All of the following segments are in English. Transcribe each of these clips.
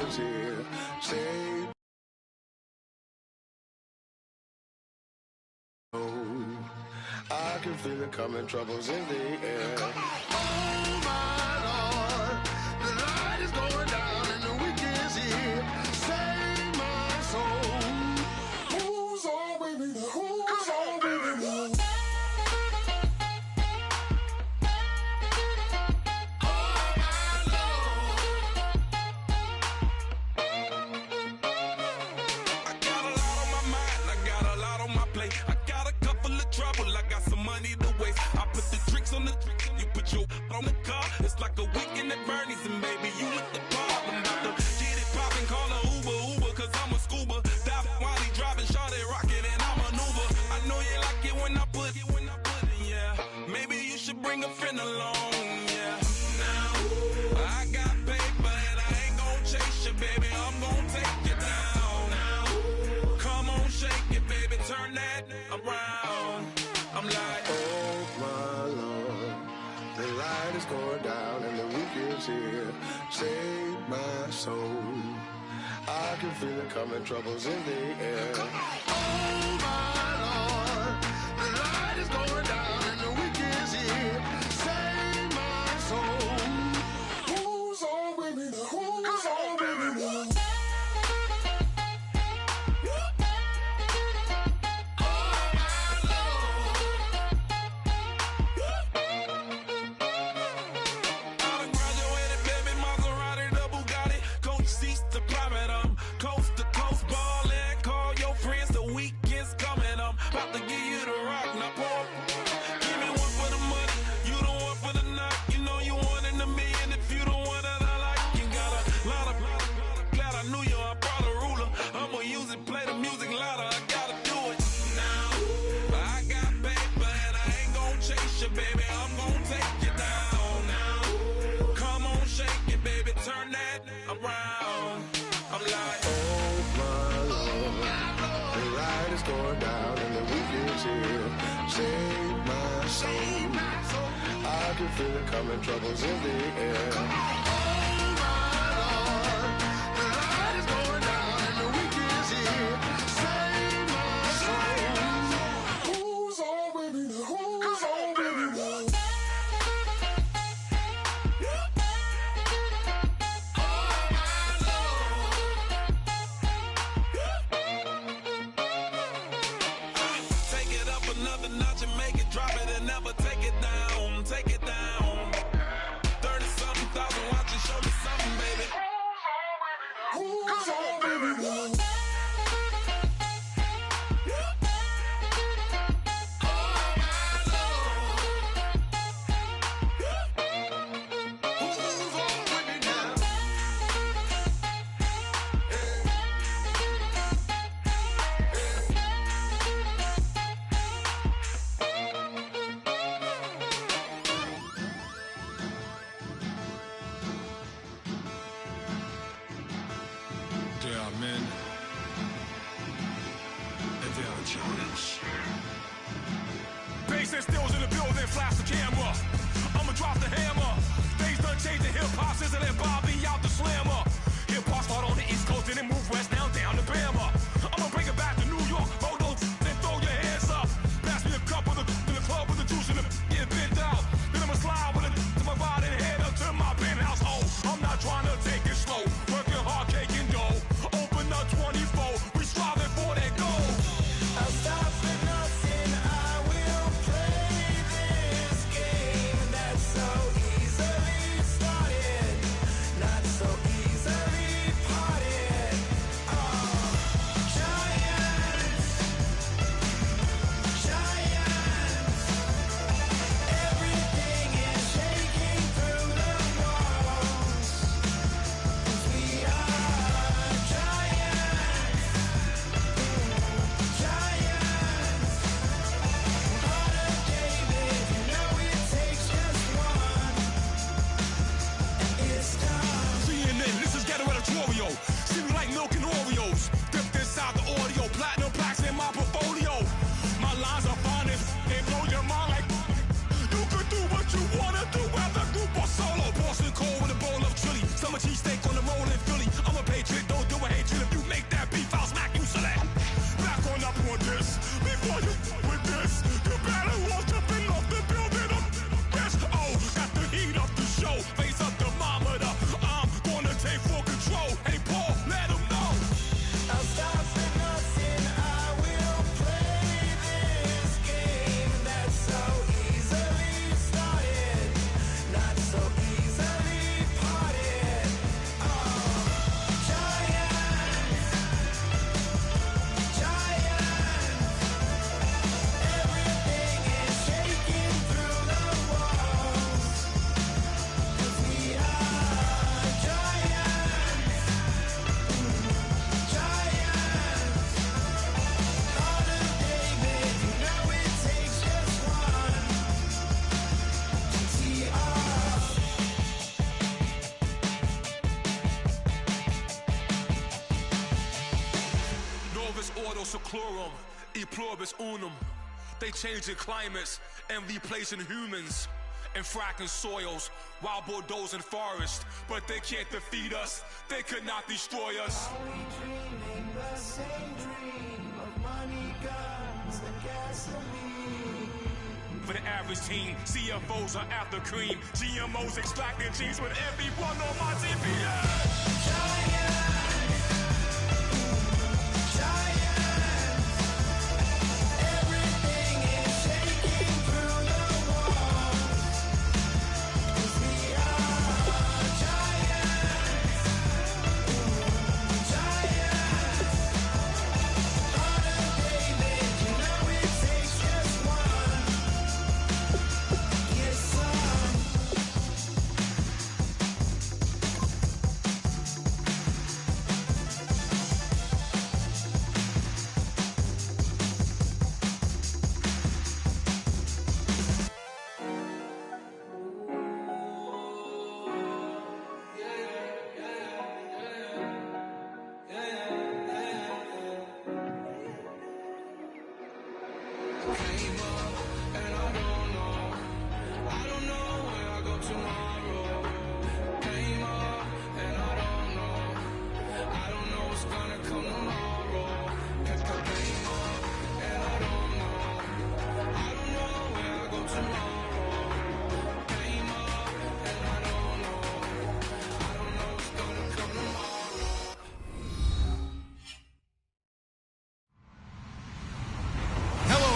weekend's here. Say I can feel it coming, troubles in the air. Oh my Lord, the light is going down and the weekend's here. Save my soul. Who's on with me? Who's on with me? On the car, it's like a weekend at Bernie's, and baby, you with the problem. About to get it poppin', call a Uber, cause I'm a scuba. Dive while he driving, shot it, rockin', and I maneuver. I know you like it when I put it, yeah. Maybe you should bring a friend along, yeah. Now, I got paper, and I ain't gon' chase you, baby, I'm gon' take you down. Now, come on, shake it, baby, turn that around. I'm like, oh my Lord, the light is going down and the weekend's here. Save my soul. I can feel it coming, troubles in the air. Oh my Lord, the light is going down and the weekend's here. Save my soul. Who's on with me? Who's on with me? About to give you the rock, now pour. Give me one for the money, you the one for the night. You know you one in a million if you the one that I like. You got a lot of glad I knew you, I brought a ruler. I'ma use it, play the music louder, I gotta do it. Now, I got paper and I ain't gon' chase you, baby, I'm gon' take you down. Now, come on, shake it, baby, turn that around. I'm like, oh my Lord, the light is going down and the weekend's here. Save my soul. I can feel it coming, troubles in the air. Oh my Lord, the light is going down and the weekend's here. Save my soul. Who's on with me? Who's on with me? another notch and make it, drop it and never take it down, take it down. 30-something thousand watching, show me something, baby. Who's on, baby? There are men, and there are giants. Bass and stills in the building, flash the camera. I'ma drop the hammer. Things done changed in hip-hop since I let Bobby out the slammer. Hip-hop start on the East Coast and then move west down to Bama. I'ma bring it back to New York, roll those and throw your hands up. Pass me a cup of the in the club with the juice in the get bent out. Then I'ma slide with it to my ride and head up to my penthouse. Oh, I'm not trying to take it slow, working hard, cake and dough. Open up 24, we striving for that goal. I'll stop for nothing, I will play this game that's so easily started, not so easily seclorum, e pluribus unum. They changing climates and replacing humans and fracking soils while bulldozing forests. But they can't defeat us. They could not destroy us. Are we dreaming the same dream of money, guns, and gasoline? For the average team, CFOs are after cream. GMOs extracting genes with everyone on my TPS.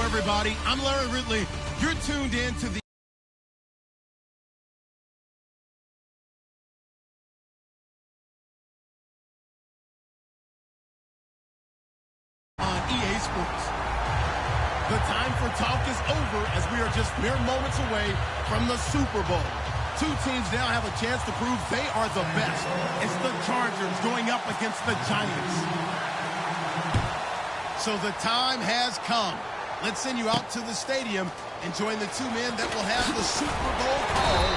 Everybody, I'm Larry Ridley. You're tuned in to the on EA Sports. The time for talk is over as we are just mere moments away from the Super Bowl. Two teams now have a chance to prove they are the best. It's the Chargers going up against the Giants. So the time has come. Let's send you out to the stadium and join the two men that will have the Super Bowl call.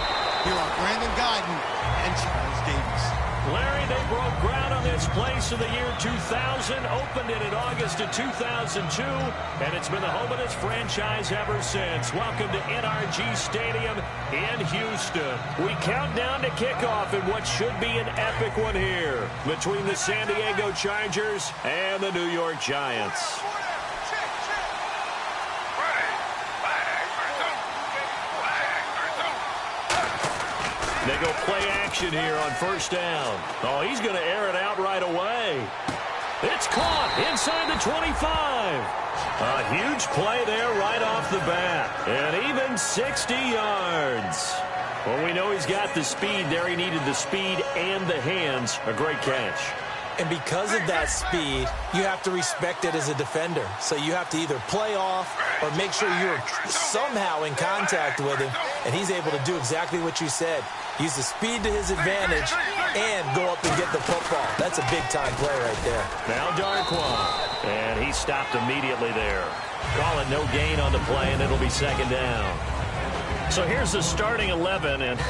Here are Brandon Guyton and Charles Davis. Larry, they broke ground on this place in the year 2000, opened it in August of 2002, and it's been the home of this franchise ever since. Welcome to NRG Stadium in Houston. We count down to kickoff in what should be an epic one here between the San Diego Chargers and the New York Giants. They go play action here on first down. Oh, he's going to air it out right away. It's caught inside the 25. A huge play there right off the bat. And even 60 yards. Well, we know he's got the speed there. He needed the speed and the hands. A great catch. And because of that speed, you have to respect it as a defender. So you have to either play off or make sure you're somehow in contact with him. And he's able to do exactly what you said. Use the speed to his advantage and go up and get the football. That's a big-time play right there. Now Darquan. And he stopped immediately there. Call it no gain on the play, and it'll be second down. So here's the starting 11, and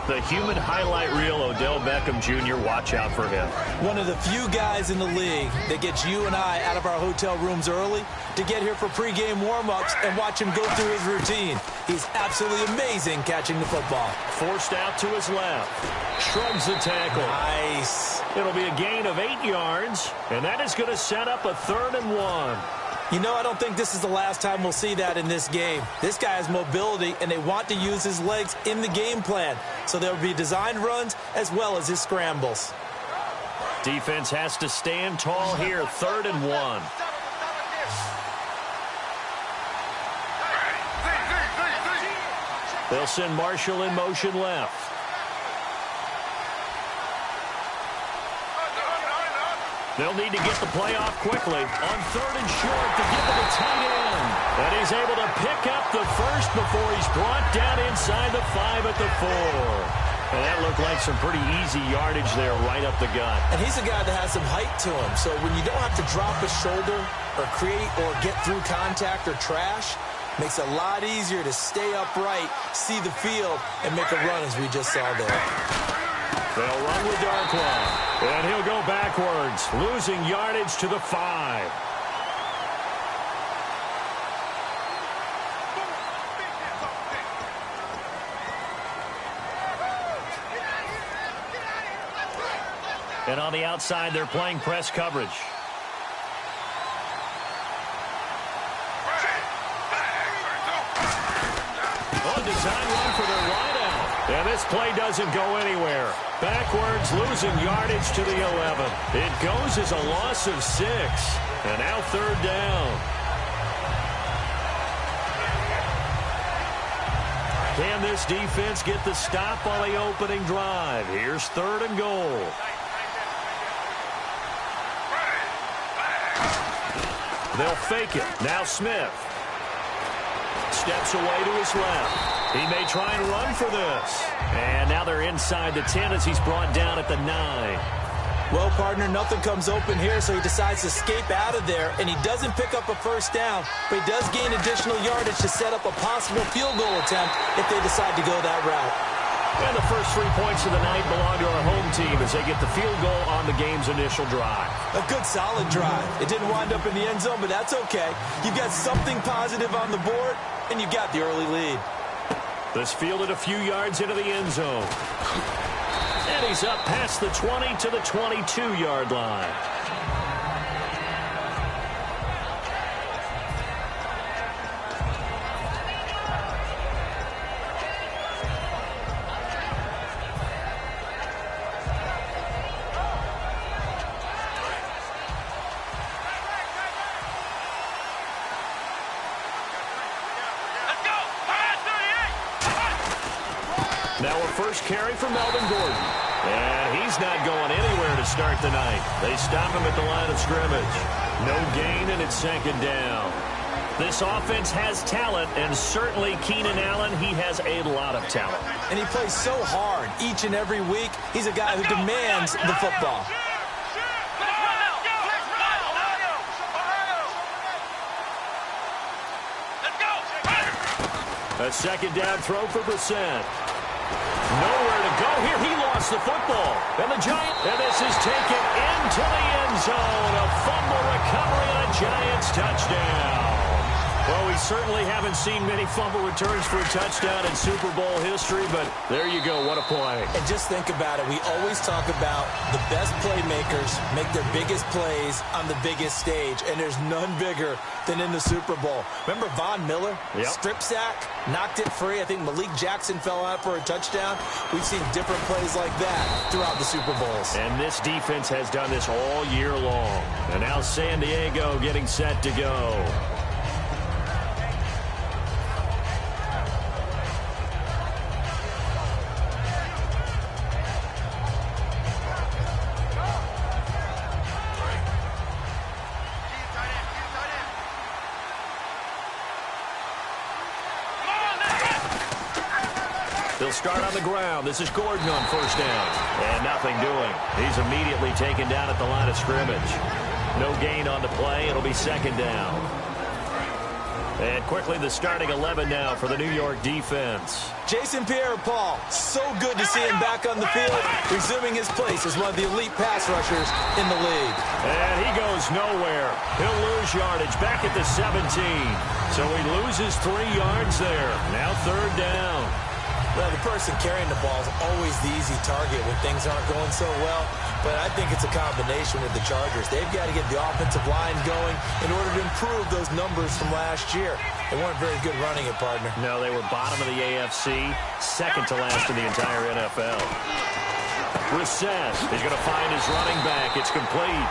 the human highlight reel, Odell Beckham Jr., watch out for him. One of the few guys in the league that gets you and I out of our hotel rooms early to get here for pregame warm-ups and watch him go through his routine. He's absolutely amazing catching the football. Forced out to his left. Shrugs the tackle. Nice. It'll be a gain of 8 yards, and that is going to set up a 3rd and 1. You know, I don't think this is the last time we'll see that in this game. This guy has mobility, and they want to use his legs in the game plan. So there will be designed runs as well as his scrambles. Defense has to stand tall here, 3rd and 1. They'll send Marshall in motion left. They'll need to get the play off quickly. On 3rd and short to give it a tight end. And he's able to pick up the first before he's brought down inside the 5 at the 4. And that looked like some pretty easy yardage there right up the gut. And he's a guy that has some height to him. So when you don't have to drop a shoulder or create or get through contact or trash, makes it a lot easier to stay upright, see the field, and make a run as we just saw there. They'll run with Darquan. And he'll go backwards, losing yardage to the 5. And on the outside, they're playing press coverage. Oh, design run for their wideout. And this play doesn't go anywhere. Backwards, losing yardage to the 11. It goes as a loss of 6. And now third down. Can this defense get the stop on the opening drive? Here's third and goal. They'll fake it. Now Smith. Steps away to his left. He may try and run for this. And now they're inside the 10 as he's brought down at the 9. Well, partner, nothing comes open here, so he decides to escape out of there, and he doesn't pick up a first down, but he does gain additional yardage to set up a possible field goal attempt if they decide to go that route. And the first 3 points of the night belong to our home team as they get the field goal on the game's initial drive. A good, solid drive. It didn't wind up in the end zone, but that's okay. You've got something positive on the board, and you got the early lead. This fielded a few yards into the end zone. And he's up past the 20 to the 22-yard line. Now a first carry for Melvin Gordon. And he's not going anywhere to start the night. They stop him at the line of scrimmage. No gain, and it's second down. This offense has talent, and certainly Keenan Allen, he has a lot of talent. And he plays so hard each and every week. He's a guy who demands the football. A second down throw for Brissett. Nowhere to go here. He lost the football. And the Giants, and this is taken into the end zone. A fumble recovery and a Giants touchdown. Well, we certainly haven't seen many fumble returns for a touchdown in Super Bowl history, but there you go. What a play. And just think about it. We always talk about the best playmakers make their biggest plays on the biggest stage, and there's none bigger than in the Super Bowl. Remember Von Miller? Yep. Strip sack, knocked it free. I think Malik Jackson fell out for a touchdown. We've seen different plays like that throughout the Super Bowls. And this defense has done this all year long. And now San Diego getting set to go. They'll start on the ground. This is Gordon on first down. And nothing doing. He's immediately taken down at the line of scrimmage. No gain on the play. It'll be second down. And quickly the starting 11 now for the New York defense. Jason Pierre-Paul, so good to see him back on the field, resuming his place as one of the elite pass rushers in the league. And he goes nowhere. He'll lose yardage back at the 17. So he loses 3 yards there. Now third down. Well, the person carrying the ball is always the easy target when things aren't going so well. But I think it's a combination with the Chargers. They've got to get the offensive line going in order to improve those numbers from last year. They weren't very good running it, partner. No, they were bottom of the AFC, second to last in the entire NFL. Brissett is going to find his running back. It's complete.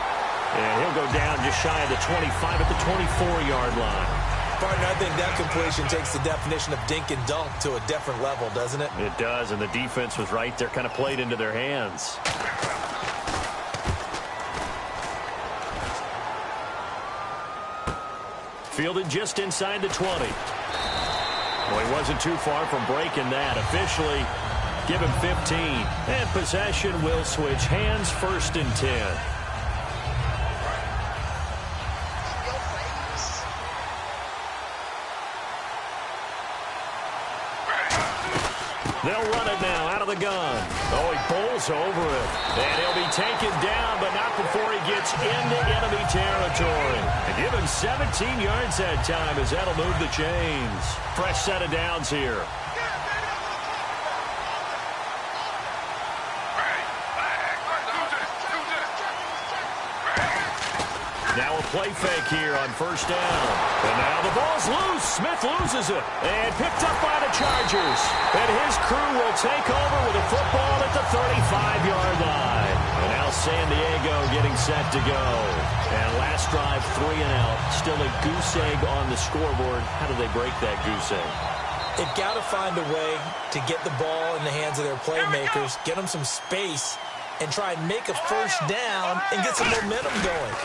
And he'll go down just shy of the 25 at the 24-yard line. Partner, I think that completion takes the definition of dink and dunk to a different level, doesn't it? It does, and the defense was right there, kind of played into their hands. Fielded just inside the 20. Well, he wasn't too far from breaking that. Officially, give him 15. And possession will switch hands, first and 10. They'll run it now out of the gun. Oh, he bowls over it. And he'll be taken down, but not before he gets into enemy territory. And give him 17 yards that time as that'll move the chains. Fresh set of downs here. play fake here on first down. And now the ball's loose. Smith loses it. And picked up by the Chargers. And his crew will take over with a football at the 35-yard line. And now San Diego getting set to go. And last drive, 3 and out. Still a goose egg on the scoreboard. How do they break that goose egg? They've got to find a way to get the ball in the hands of their playmakers, get them some space, and try and make a first down and get some momentum going.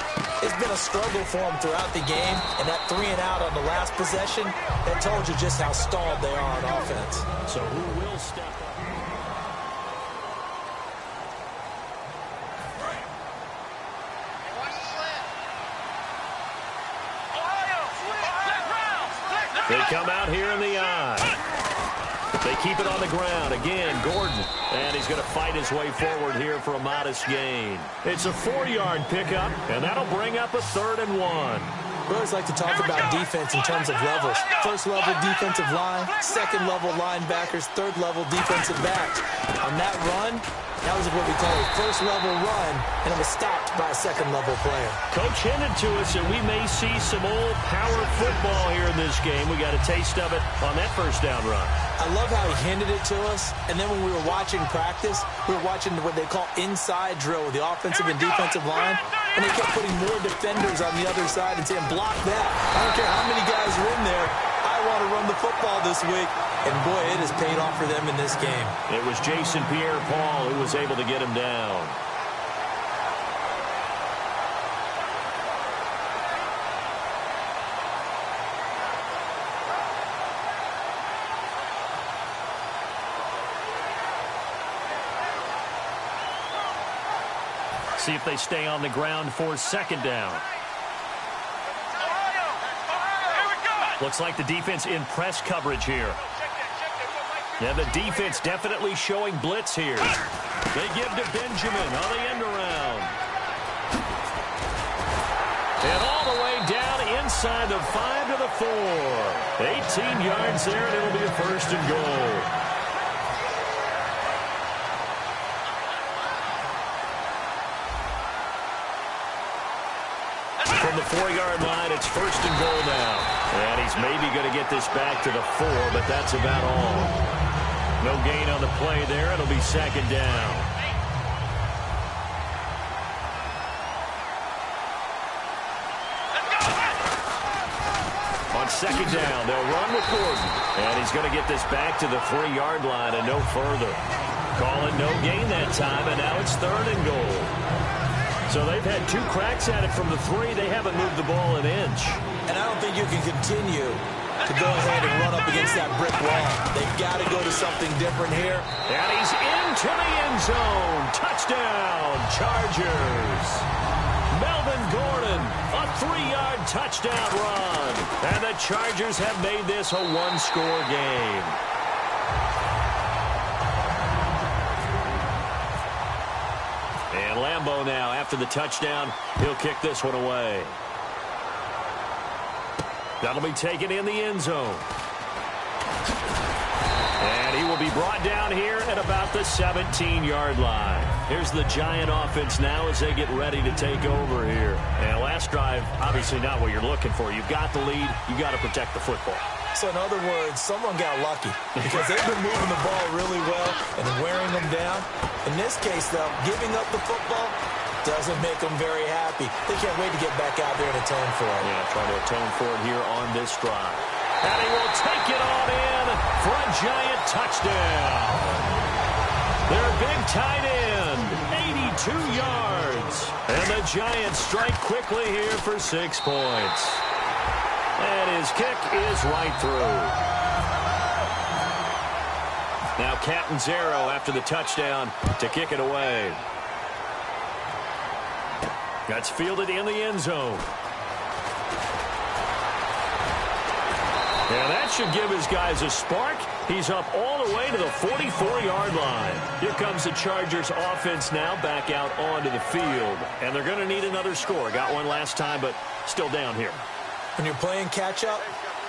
It's been a struggle for them throughout the game, and that 3 and out on the last possession, that told you just how stalled they are on offense. So who will step up? They come out here in the eye. They keep it on the ground. Again, Gordon. And he's going to fight his way forward here for a modest gain. It's a 4-yard pickup, and that'll bring up a 3rd and 1. We always like to talk about defense in terms of levels. First level defensive line, second level linebackers, third level defensive backs. On that run, that was what we call a first level run, and it was stopped by a second level player. Coach hinted to us that we may see some old power football here in this game. We got a taste of it on that first down run. I love how he hinted it to us, and then when we were watching practice, we were watching what they call inside drill with the offensive and defensive line, and they kept putting more defenders on the other side and saying, block that. I don't care how many guys are in there. I want to run the football this week. And, boy, it has paid off for them in this game. It was Jason Pierre-Paul who was able to get him down. See if they stay on the ground for 2nd down. Looks like the defense in press coverage here. Yeah, the defense definitely showing blitz here. They give to Benjamin on the end around. And all the way down inside the 5 to the 4. 18 yards there, and it'll be a 1st and goal. From the 4-yard line, it's 1st and goal now. And he's maybe going to get this back to the 4, but that's about all. No gain on the play there. It'll be 2nd down. On 2nd down, they'll run with Gordon. And he's going to get this back to the 3-yard line and no further. Calling no gain that time, and now it's 3rd and goal. So they've had 2 cracks at it from the 3. They haven't moved the ball an inch. And I don't think you can continue to go ahead and run up against that brick wall. They've got to go to something different here. And he's into the end zone. Touchdown, Chargers. Melvin Gordon, a 3-yard touchdown run. And the Chargers have made this a 1-score game. And Lambeau now, after the touchdown, he'll kick this one away. That'll be taken in the end zone. And he will be brought down here at about the 17-yard line. Here's the Giant offense now as they get ready to take over here. And last drive, obviously not what you're looking for. You've got the lead. You've got to protect the football. So in other words, someone got lucky because they've been moving the ball really well and wearing them down. In this case, though, giving up the football doesn't make them very happy. They can't wait to get back out there and atone for it. Yeah, trying to atone for it here on this drive. And he will take it on in for a Giant touchdown. Their big tight end, 82 yards. And the Giants strike quickly here for 6 points. And his kick is right through. Now Catanzaro after the touchdown to kick it away. That's fielded in the end zone. And that should give his guys a spark. He's up all the way to the 44-yard line. Here comes the Chargers offense now back out onto the field. And they're going to need another score. Got one last time, but still down here. When you're playing catch-up,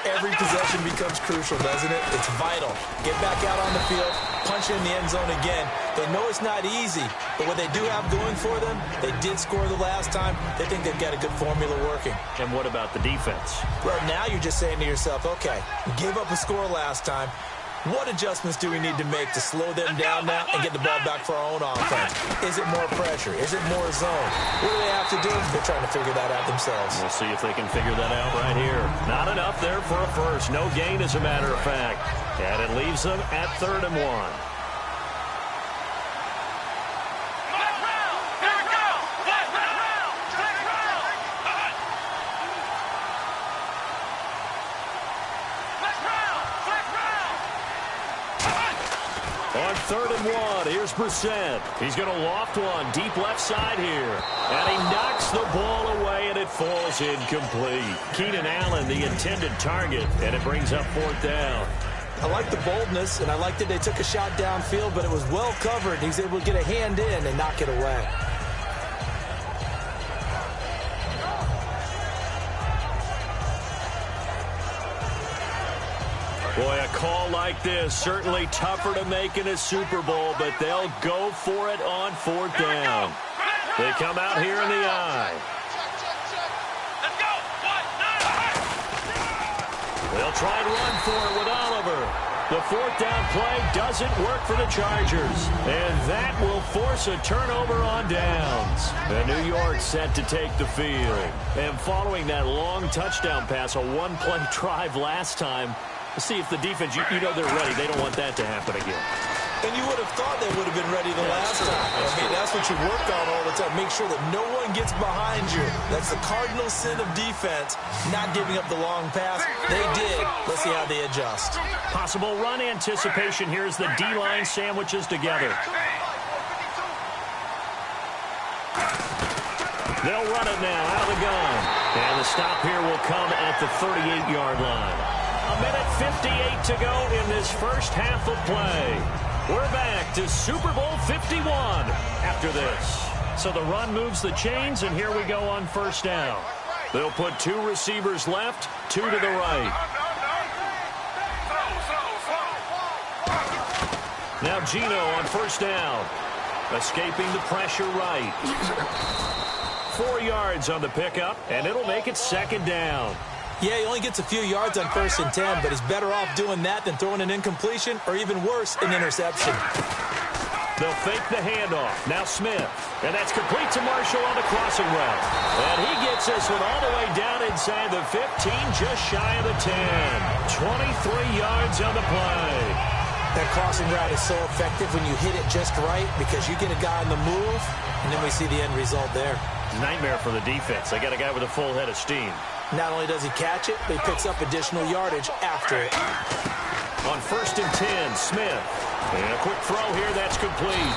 Every possession becomes crucial, doesn't it? It's vital. Get back out on the field, punch in the end zone again. They know it's not easy, but what they do have going for them, they did score the last time. They think they've got a good formula working. And what about the defense? Well, now you're just saying to yourself, okay, we gave up a score last time. What adjustments do we need to make to slow them down now and get the ball back for our own offense? Is it more pressure? Is it more zone? What do they have to do? They're trying to figure that out themselves. We'll see if they can figure that out right here. Not enough there for a first. No gain, as a matter of fact. And it leaves them at 3rd and 1. On 3rd and 1, here's Brissett. He's going to loft one deep left side here. And he knocks the ball away, and it falls incomplete. Keenan Allen, the intended target, and it brings up 4th down. I like the boldness, and I like that they took a shot downfield, but it was well covered. He's able to get a hand in and knock it away. Boy, a call like this, certainly tougher to make in a Super Bowl, but they'll go for it on 4th down. They come out here in the eye. They'll try and run for it with Oliver. The 4th down play doesn't work for the Chargers, and that will force a turnover on downs. And New York set to take the field. And following that long touchdown pass, a one-play drive last time, see if the defense, you know they're ready. They don't want that to happen again. And you would have thought they would have been ready the last time. I mean, that's what you work on all the time. Make sure that no one gets behind you. That's the cardinal sin of defense, not giving up the long pass. They did. Let's see how they adjust. Possible run anticipation here as the D-line sandwiches together. They'll run it now out of the gun. And the stop here will come at the 38-yard line. A minute 58 to go in this first half of play. We're back to Super Bowl 51 after this. So the run moves the chains, and here we go on 1st down. They'll put 2 receivers left, 2 to the right. Now Gino on 1st down. Escaping the pressure right. 4 yards on the pickup, and it'll make it 2nd down. Yeah, he only gets a few yards on 1st and 10, but he's better off doing that than throwing an incompletion or even worse, an interception. They'll fake the handoff. Now Smith. And that's complete to Marshall on the crossing route. And he gets this one all the way down inside the 15, just shy of the 10. 23 yards on the play. That crossing route is so effective when you hit it just right because you get a guy on the move, and then we see the end result there. Nightmare for the defense. They got a guy with a full head of steam. Not only does he catch it, but he picks up additional yardage after it. On 1st and 10, Smith. And a quick throw here, that's complete.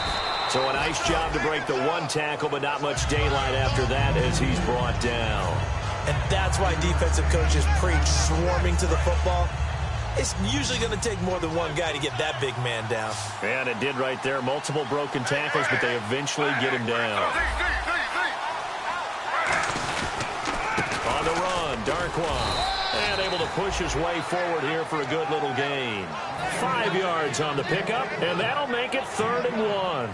So a nice job to break the one tackle, but not much daylight after that as he's brought down. And that's why defensive coaches preach swarming to the football. It's usually going to take more than one guy to get that big man down. And it did right there. Multiple broken tackles, but they eventually get him down. On the run, Darkwa. And able to push his way forward here for a good little gain. 5 yards on the pickup, and that'll make it 3rd and 1.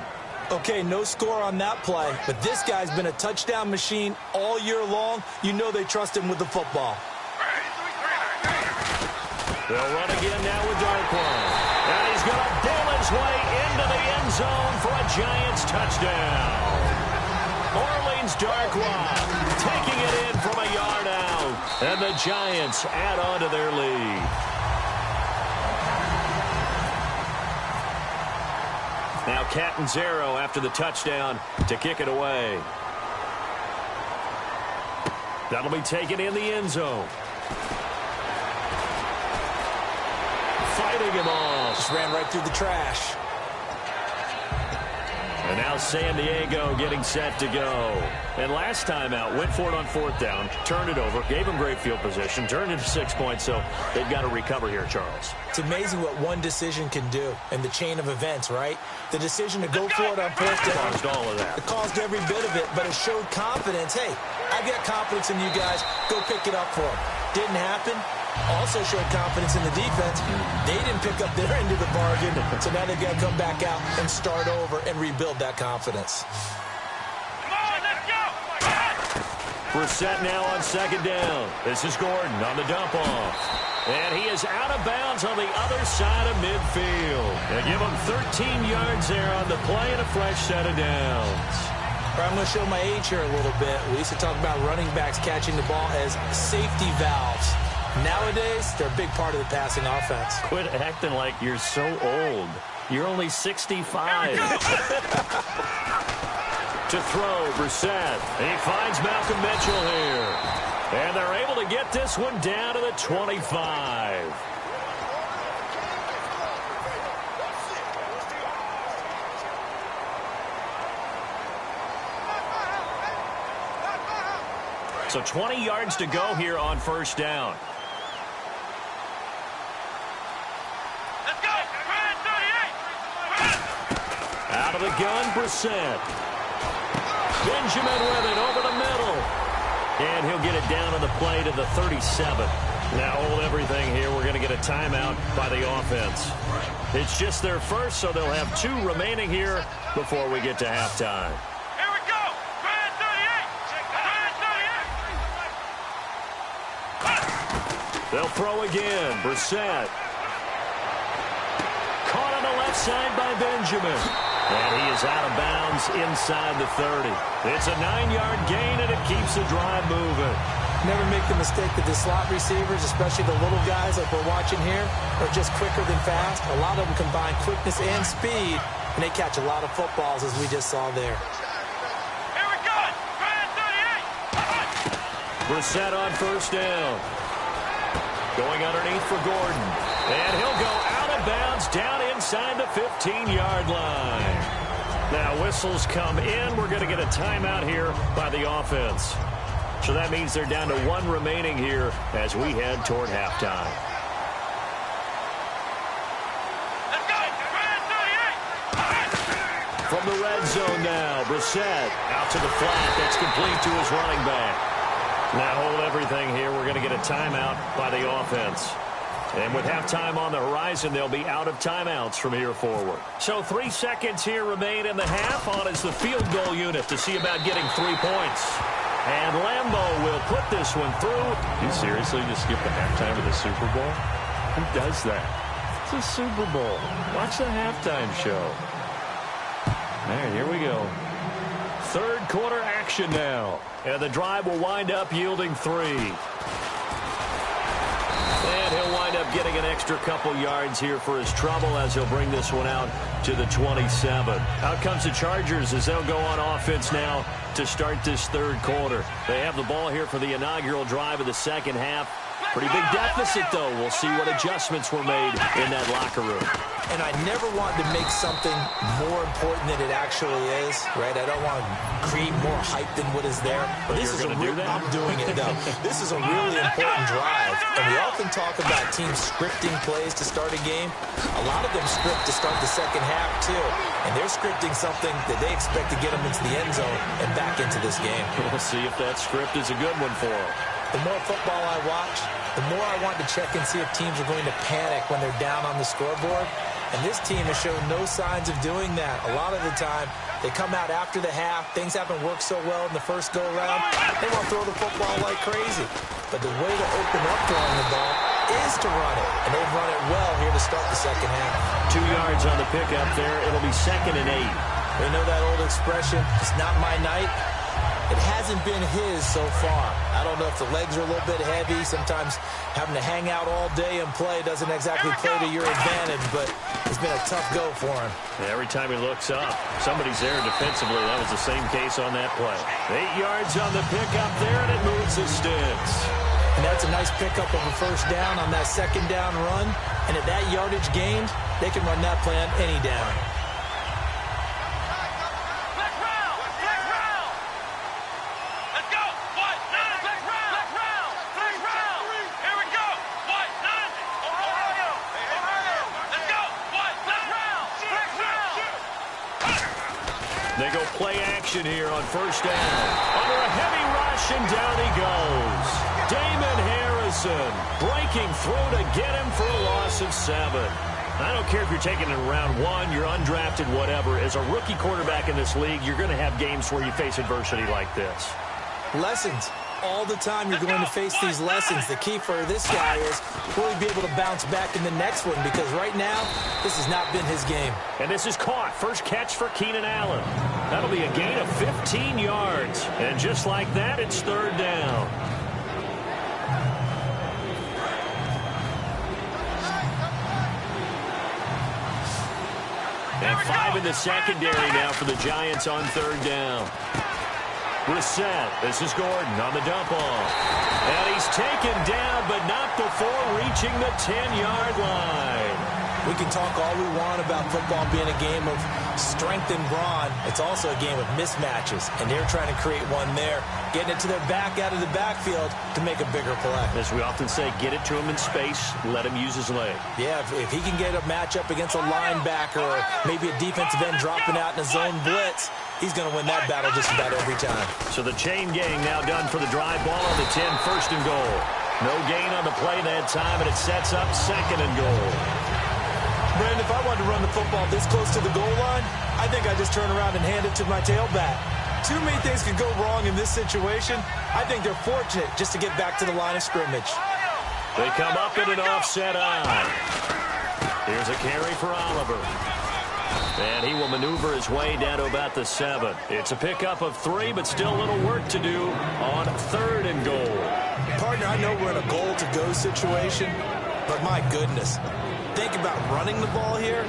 Okay, no score on that play, but this guy's been a touchdown machine all year long. You know they trust him with the football. They'll run again now with Darkwa. And he's going to bowl his way into the end zone for a Giants touchdown. Orleans Darkwa taking it in from a yard out. And the Giants add on to their lead. Now Catanzaro after the touchdown to kick it away. That'll be taken in the end zone. Fighting him off. Just ran right through the trash. And now San Diego getting set to go. And last time out, went for it on 4th down, turned it over, gave him great field position, turned it to 6 points, so they've got to recover here, Charles. It's amazing what one decision can do in the chain of events, right? The decision to go for it on 4th down. Caused all of that. It caused every bit of it, but it showed confidence. Hey, I've got confidence in you guys. Go pick it up for him. Didn't happen. Also showed confidence in the defense. They didn't pick up their end of the bargain, so now they've got to come back out and start over and rebuild that confidence. Brissett now on second down. This is Gordon on the dump off. And he is out of bounds on the other side of midfield. They give him 13 yards there on the play and a fresh set of downs. I'm going to show my age here a little bit. We used to talk about running backs catching the ball as safety valves. Nowadays, they're a big part of the passing offense. Quit acting like you're so old. You're only 65. To throw, Brissett. He finds Malcolm Mitchell here. And they're able to get this one down to the 25. So 20 yards to go here on first down. Let's go! Out of the gun, Brissett. Benjamin with it over the middle. And he'll get it down on the play to the 37. Now hold everything here. We're going to get a timeout by the offense. It's just their first, so they'll have 2 remaining here before we get to halftime. Here we go! Grand 38! They'll throw again. Brissett. Caught on the left side by Benjamin. And he is out of bounds inside the 30. It's a 9-yard gain, and it keeps the drive moving. Never make the mistake that the slot receivers, especially the little guys like we're watching here, are just quicker than fast. A lot of them combine quickness and speed, and they catch a lot of footballs, as we just saw there. Here we go! Grand 38! Brissett on first down. Going underneath for Gordon. And he'll go out of bounds down inside the 15-yard line. Now whistles come in. We're going to get a timeout here by the offense. So that means they're down to 1 remaining here as we head toward halftime. Let's go! Grand 38! From the red zone now, Brissett out to the flat. That's complete to his running back. Now hold everything here. We're going to get a timeout by the offense. And with halftime on the horizon, they'll be out of timeouts from here forward. So 3 seconds here remain in the half. On is the field goal unit to see about getting 3 points. And Lambeau will put this one through. You seriously just skip the halftime of the Super Bowl? Who does that? It's a Super Bowl. Watch the halftime show. All right, here we go. Third quarter action now. And the drive will wind up yielding 3. And he'll wind up getting an extra couple yards here for his trouble as he'll bring this one out to the 27. Out comes the Chargers as they'll go on offense now to start this third quarter. They have the ball here for the inaugural drive of the second half. Pretty big deficit, though. We'll see what adjustments were made in that locker room. And I never want to make something more important than it actually is, right? I don't want to create more hype than what is there. But this is a real, I'm doing it, though. This is a really important drive. And we often talk about teams scripting plays to start a game. A lot of them script to start the second half, too. And they're scripting something that they expect to get them into the end zone and back into this game. We'll see if that script is a good one for them. The more football I watch, the more I want to check and see if teams are going to panic when they're down on the scoreboard. And this team has shown no signs of doing that. A lot of the time, they come out after the half. Things haven't worked so well in the first go-around. They want to throw the football like crazy. But the way to open up throwing the ball is to run it. And they've run it well here to start the second half. 2 yards on the pickup there. It'll be 2nd and 8. They know that old expression, it's not my night. It hasn't been his so far. I don't know if the legs are a little bit heavy. Sometimes having to hang out all day and play doesn't exactly play to your advantage, but it's been a tough go for him. Every time he looks up, somebody's there defensively. That was the same case on that play. 8 yards on the pickup there, and it moves the sticks. And that's a nice pickup of a first down on that second down run. And at that yardage gained, they can run that play on any down. They go play action here on first down. Under a heavy rush, and down he goes. Damon Harris Wilson breaking through to get him for a loss of 7. I don't care if you're taking it in round 1, you're undrafted, whatever. As a rookie quarterback in this league, you're going to have games where you face adversity like this. Lessons. All the time you're going to face these lessons. The key for this guy is really be able to bounce back in the next one, because right now, this has not been his game. And this is caught. First catch for Keenan Allen. That'll be a gain of 15 yards. And just like that, it's 3rd down. And 5 in the secondary now for the Giants on 3rd down. Brissett, this is Gordon on the dump off. And he's taken down, but not before reaching the 10-yard line. We can talk all we want about football being a game of strength and brawn. It's also a game of mismatches, and they're trying to create one there, getting it to their back out of the backfield to make a bigger play. As we often say, get it to him in space, let him use his leg. Yeah, if he can get a matchup against a linebacker or maybe a defensive end dropping out in a zone blitz, he's going to win that battle just about every time. So the chain gang now done for the drive ball on the 10, 1st and goal. No gain on the play that time, and it sets up 2nd and goal. Brandon, if I wanted to run the football this close to the goal line, I think I just turn around and hand it to my tailback. Too many things could go wrong in this situation. I think they're fortunate just to get back to the line of scrimmage. They come up in an offset eye. Here's a carry for Oliver. And he will maneuver his way down to about the 7. It's a pickup of 3, but still a little work to do on 3rd and goal. Partner, I know we're in a goal-to-go situation, but my goodness. Think about running the ball here.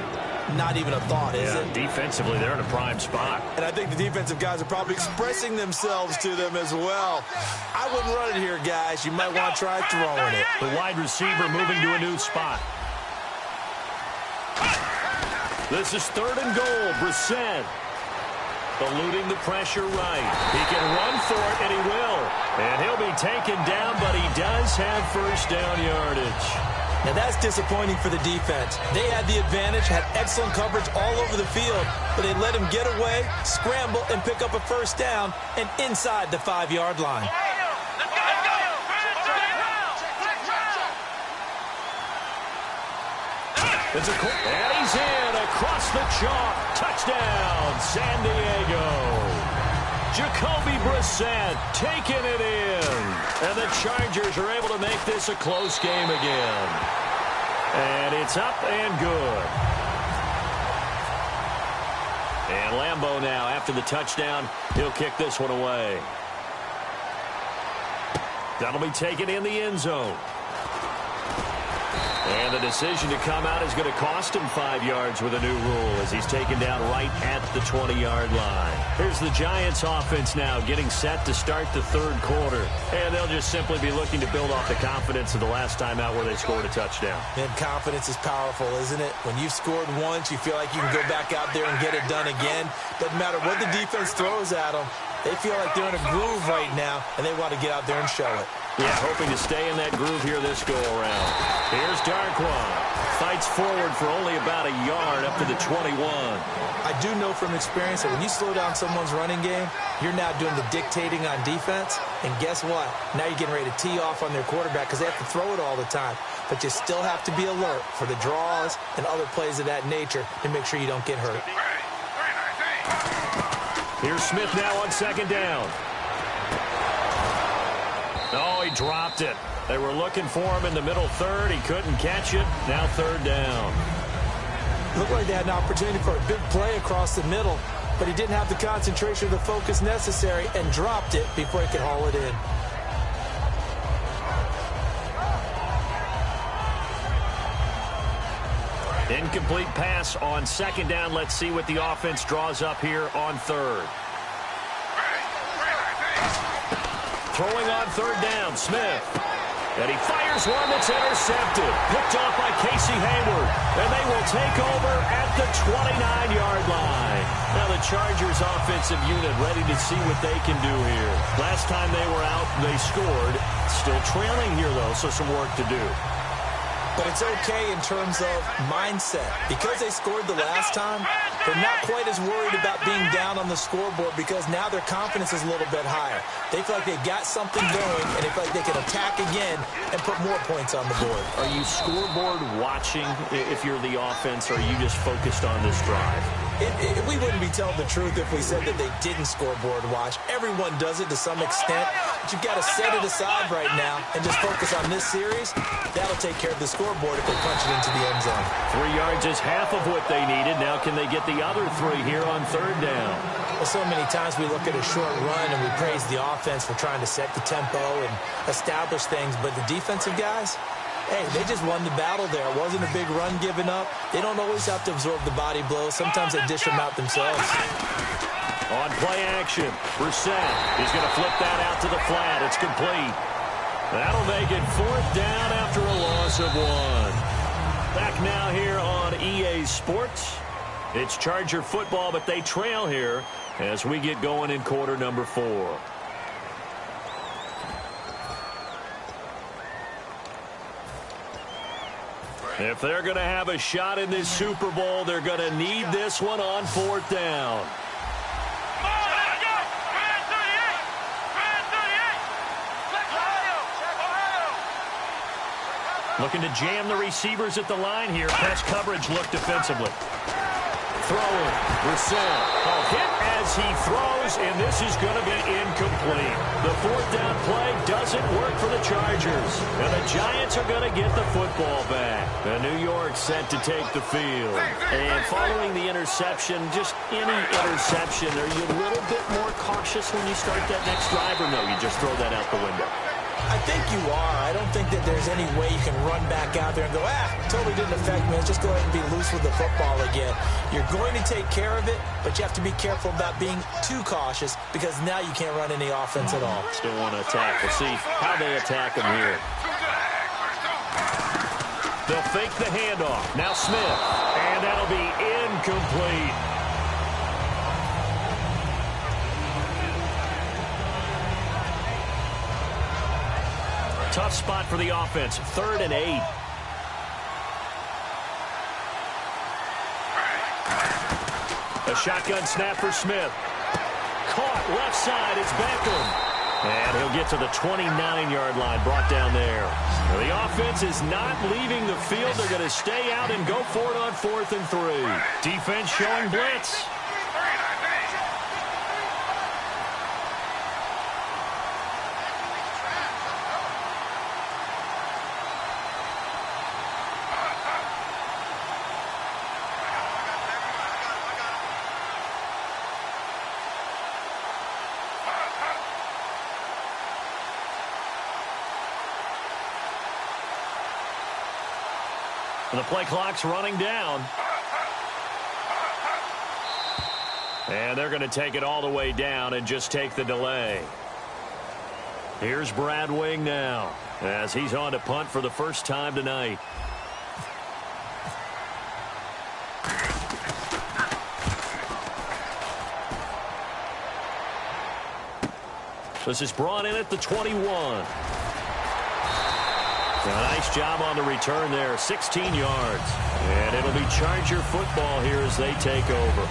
Not even a thought, is it? Defensively, they're in a prime spot. And I think the defensive guys are probably expressing themselves to them as well. I wouldn't run it here, guys. You might want to try throwing it. The wide receiver moving to a new spot. This is 3rd and goal. Brissett eluding the pressure right. He can run for it, and he will. And he'll be taken down, but he does have 1st down yardage. Now, that's disappointing for the defense. They had the advantage, had excellent coverage all over the field, but they let him get away, scramble, and pick up a 1st down and inside the 5-yard line. And he's in across the chalk. Touchdown, San Diego. Jacoby Brissett taking it in. And the Chargers are able to make this a close game again. And it's up and good. And Lambeau now, after the touchdown, he'll kick this one away. That'll be taken in the end zone. And the decision to come out is going to cost him 5 yards with a new rule as he's taken down right at the 20-yard line. Here's the Giants offense now getting set to start the 3rd quarter. And they'll just simply be looking to build off the confidence of the last time out where they scored a touchdown. And confidence is powerful, isn't it? When you've scored once, you feel like you can go back out there and get it done again. Doesn't matter what the defense throws at them. They feel like they're in a groove right now, and they want to get out there and show it. Yeah, hoping to stay in that groove here this go-around. Here's Darquan. Fights forward for only about a yard up to the 21. I do know from experience that when you slow down someone's running game, you're now doing the dictating on defense. And guess what? Now you're getting ready to tee off on their quarterback because they have to throw it all the time. But you still have to be alert for the draws and other plays of that nature to make sure you don't get hurt. Here's Smith now on 2nd down. Oh, he dropped it. They were looking for him in the middle 3rd. He couldn't catch it. Now 3rd down. Looked like they had an opportunity for a big play across the middle, but he didn't have the concentration or the focus necessary and dropped it before he could haul it in. Incomplete pass on 2nd down. Let's see what the offense draws up here on 3rd. Throwing on 3rd down, Smith. And he fires one that's intercepted. Picked off by Casey Hayward. And they will take over at the 29-yard line. Now the Chargers offensive unit ready to see what they can do here. Last time they were out, they scored. Still trailing here, though, so some work to do. but it's okay in terms of mindset. Because they scored the last time, they're not quite as worried about being down on the scoreboard because now their confidence is a little bit higher. They feel like they've got something going, and they feel like they can attack again and put more points on the board. Are you scoreboard watching if you're the offense, or are you just focused on this drive? We wouldn't be telling the truth if we said that they didn't scoreboard watch. Everyone does it to some extent, but you've got to set it aside right now and just focus on this series. That'll take care of the scoreboard if they punch it into the end zone. 3 yards is half of what they needed. Now can they get the other 3 here on third down? Well, so many times we look at a short run and we praise the offense for trying to set the tempo and establish things, but the defensive guys, hey, they just won the battle there. It wasn't a big run given up. They don't always have to absorb the body blows. Sometimes they dish them out themselves. On play action, Brissett is going to flip that out to the flat. It's complete. That'll make it 4th down after a loss of 1. Back now here on EA Sports. It's Charger football, but they trail here as we get going in quarter number 4. If they're going to have a shot in this Super Bowl, they're going to need this one on 4th down. Looking to jam the receivers at the line here. Press coverage look defensively. Throwing. Brissett. Hit as he throws, and this is going to be incomplete. The 4th down play doesn't work for the Chargers. And the Giants are going to get the football back. And New York set to take the field. And following the interception, just any interception, are you a little bit more cautious when you start that next drive, or no, you just throw that out the window? I think you are. I don't think that there's any way you can run back out there and go, totally didn't affect me. Let's just go ahead and be loose with the football again. You're going to take care of it, but you have to be careful about being too cautious because now you can't run any offense at all. Still want to attack. We'll see how they attack them here. They'll fake the handoff. Now Smith. And that'll be incomplete. Tough spot for the offense. 3rd and 8. A shotgun snap for Smith. Caught left side. It's Beckham. And he'll get to the 29-yard line. Brought down there. Now, the offense is not leaving the field. They're going to stay out and go for it on 4th and 3. Defense showing blitz. The play clock's running down. And they're going to take it all the way down and just take the delay. Here's Brad Wing now as he's on to punt for the first time tonight. This is brought in at the 21. A nice job on the return there, 16 yards. And it'll be Charger football here as they take over.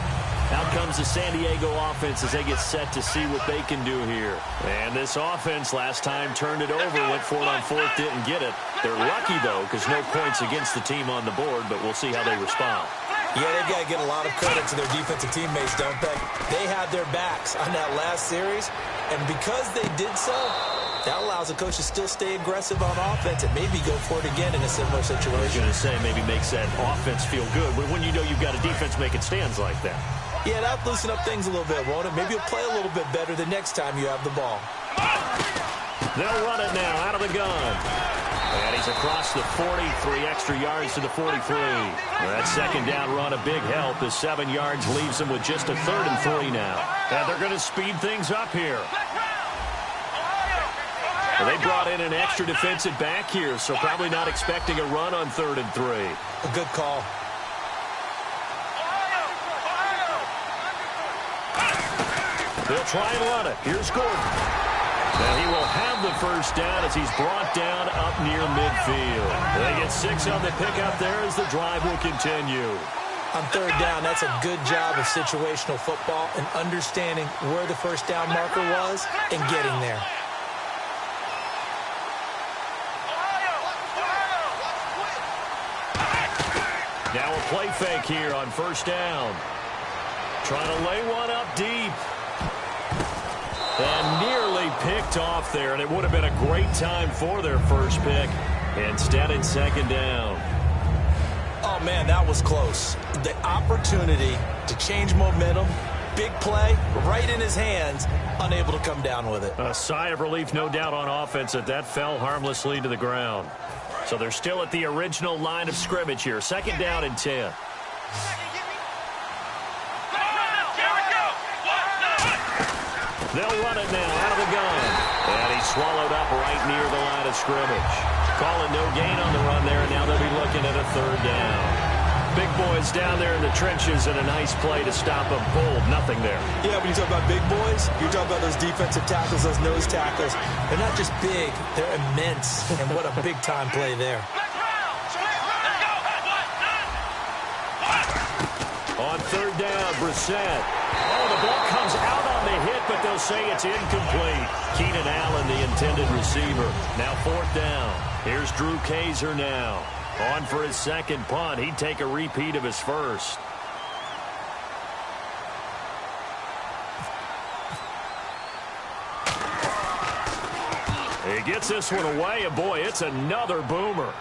Out comes the San Diego offense as they get set to see what they can do here. And this offense last time turned it over, went for it on 4th, didn't get it. They're lucky, though, because no points against the team on the board, but we'll see how they respond. Yeah, they've got to get a lot of credit to their defensive teammates, don't they? They had their backs on that last series, and because they did so, that allows the coach to still stay aggressive on offense and maybe go for it again in a similar situation. I was going to say maybe makes that offense feel good, but when you know you've got a defense making stands like that. Yeah, that'll loosen up things a little bit, won't it? Maybe you'll play a little bit better the next time you have the ball. They'll run it now out of the gun. And he's across the 40, 3 extra yards to the 43. That second down run, a big help. The 7 yards leaves them with just a 3rd and 3 now. And they're going to speed things up here. Well, they brought in an extra defensive back here, so probably not expecting a run on 3rd and 3. A good call. They'll try and run it. Here's Gordon. And he will have the first down as he's brought down up near midfield. They get 6 on the pickup there as the drive will continue. On third down, that's a good job of situational football and understanding where the first down marker was and getting there. Now a play fake here on first down. Trying to lay one up deep. And nearly picked off there, and it would have been a great time for their first pick. Instead, it's second down. Oh, man, that was close. The opportunity to change momentum, big play, right in his hands, unable to come down with it. A sigh of relief, no doubt, on offense that fell harmlessly to the ground. So they're still at the original line of scrimmage here. Second down and 10. They'll run it now out of the gun. And he's swallowed up right near the line of scrimmage. Call it no gain on the run there, and now they'll be looking at a third down. Big boys down there in the trenches, and a nice play to stop them cold. Nothing there. Yeah, when you talk about big boys, you're talking about those defensive tackles, those nose tackles. They're not just big, they're immense. And what a big-time play there. On third down, Brissett. Oh, the ball comes out on the hit, but they'll say it's incomplete. Keenan Allen, the intended receiver. Now fourth down. Here's Drew Kaiser now. On for his second punt. He'd take a repeat of his first. He gets this one away, and boy, it's another boomer.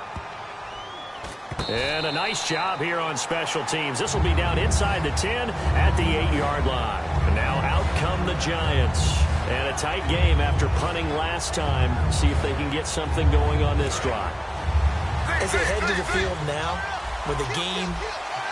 And a nice job here on special teams. This will be down inside the 10 at the 8-yard line. And now out come the Giants. And a tight game after punting last time. See if they can get something going on this drive. As they head to the field now, with the game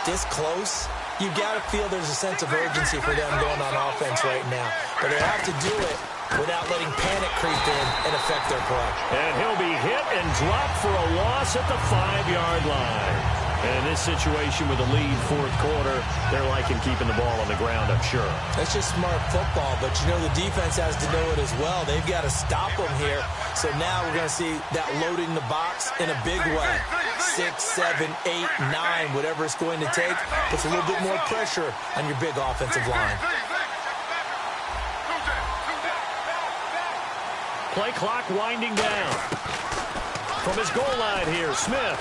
this close, you've got to feel there's a sense of urgency for them going on offense right now. But they have to do it without letting panic creep in and affect their play. And he'll be hit and dropped for a loss at the 5-yard line. And in this situation with a lead fourth quarter, they're liking keeping the ball on the ground, I'm sure. That's just smart football, but you know the defense has to know it as well. They've got to stop them here. So now we're going to see that loading the box in a big way. 6, 7, 8, 9, whatever it's going to take, puts a little bit more pressure on your big offensive line. Play clock winding down. From his goal line here, Smith.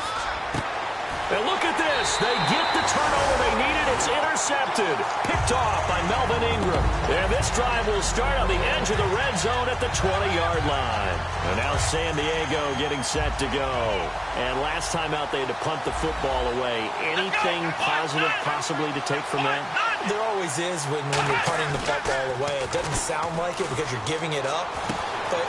And look at this. They get the turnover they needed. It's intercepted. Picked off by Melvin Ingram. And this drive will start on the edge of the red zone at the 20-yard line. And now San Diego getting set to go. And last time out, they had to punt the football away. Anything positive possibly to take from that? There always is when you're punting the football away. It doesn't sound like it because you're giving it up. But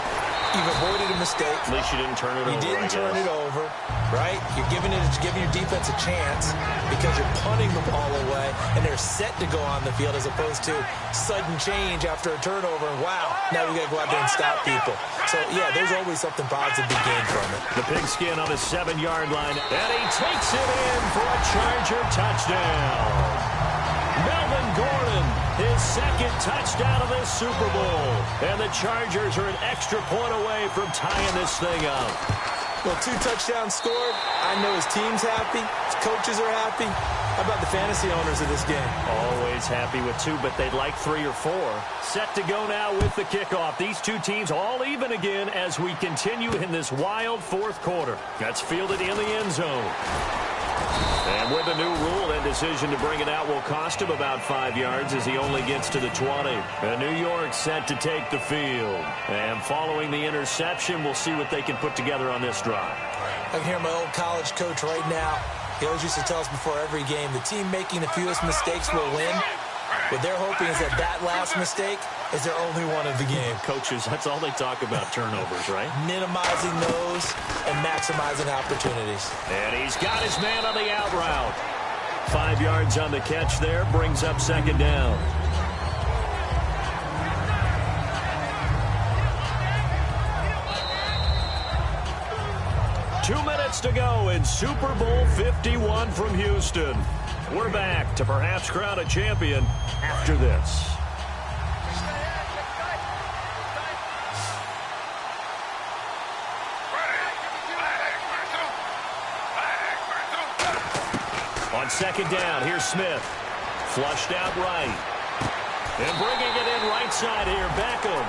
you've avoided a mistake. At least you didn't turn it over. You didn't turn it over, right? You're giving your defense a chance because you're punting the ball away, and they're set to go on the field as opposed to sudden change after a turnover. And wow, now we got to go out there and stop people. So, yeah, there's always something positive to be gained from it. The pigskin on the 7-yard line, and he takes it in for a Charger touchdown. Melvin Gordon, his second touchdown of this Super Bowl. And the Chargers are an extra point away from tying this thing up. Well, 2 touchdowns scored. I know his team's happy. His coaches are happy. How about the fantasy owners of this game? Always happy with 2, but they'd like 3 or 4. Set to go now with the kickoff. These 2 teams all even again as we continue in this wild fourth quarter. That's fielded in the end zone. And with a new rule, that decision to bring it out will cost him about 5 yards as he only gets to the 20. And New York set to take the field. And following the interception, we'll see what they can put together on this drive. I can hear my old college coach right now. He always used to tell us before every game, the team making the fewest mistakes will win. What they're hoping is that last mistake is their only one of the game. Coaches, that's all they talk about, turnovers, right? Minimizing those and maximizing opportunities. And he's got his man on the out route. 5 yards on the catch there, brings up second down. Two minutes to go in Super Bowl 51 from Houston. We're back to perhaps crown a champion after this. on second down. Here's Smith. Flushed out right. And bringing it in right side here, Beckham.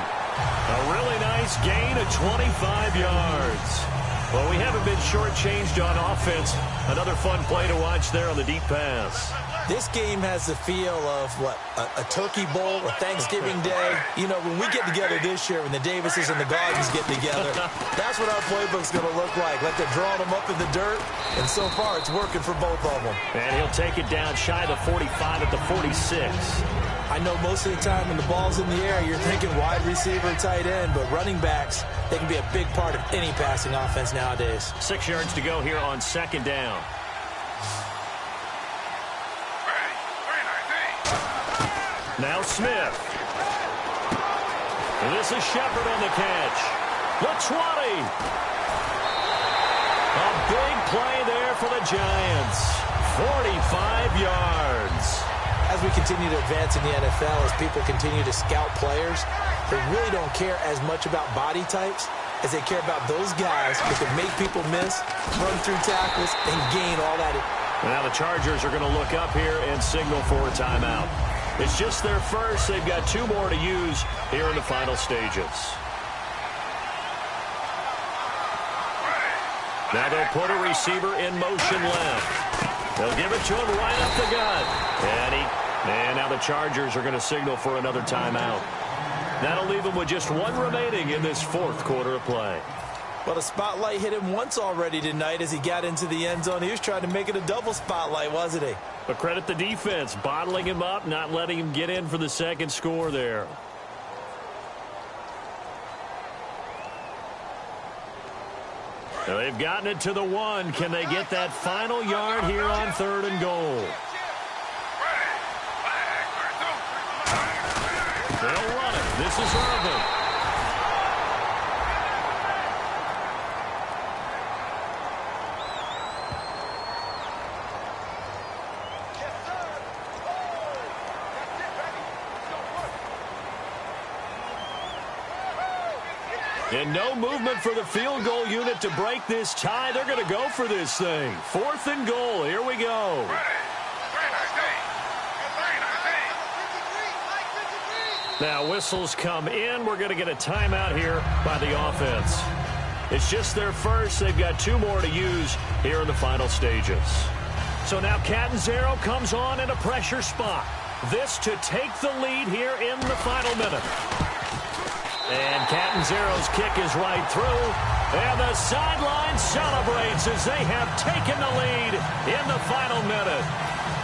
A really nice gain of 25 yards. Well, we haven't been shortchanged on offense. Another fun play to watch there on the deep pass. This game has the feel of, what, a turkey bowl, a Thanksgiving day. You know, when we get together this year, when the Davises and the Gardens get together, that's what our playbook's going to look like they're drawing them up in the dirt, and so far it's working for both of them. And he'll take it down shy of the 45 at the 46. I know most of the time when the ball's in the air, you're thinking wide receiver, tight end, but running backs, they can be a big part of any passing offense nowadays. 6 yards to go here on second down. Now Smith. This is Shepard on the catch. The 20. A big play there for the Giants. 45 yards. As we continue to advance in the NFL, as people continue to scout players, they really don't care as much about body types as they care about those guys who can make people miss, run through tackles, and gain all that. Now the Chargers are going to look up here and signal for a timeout. It's just their first. They've got 2 more to use here in the final stages. Now they'll put a receiver in motion left. They'll give it to him right up the gut. And now the Chargers are going to signal for another timeout. That'll leave them with just 1 remaining in this 4th quarter of play. Well, the spotlight hit him once already tonight as he got into the end zone. He was trying to make it a double spotlight, wasn't he? But credit the defense, bottling him up, not letting him get in for the second score there. Now they've gotten it to the 1. Can they get that final yard here on 3rd and goal? They'll run it. This is Irvin. And no movement for the field goal unit to break this tie. They're going to go for this thing. 4th and goal. Here we go. Now whistles come in. We're going to get a timeout here by the offense. It's just their first. They've got 2 more to use here in the final stages. So now Catanzaro comes on in a pressure spot. This to take the lead here in the final minute. And Catanzaro's kick is right through. And the sideline celebrates as they have taken the lead in the final minute.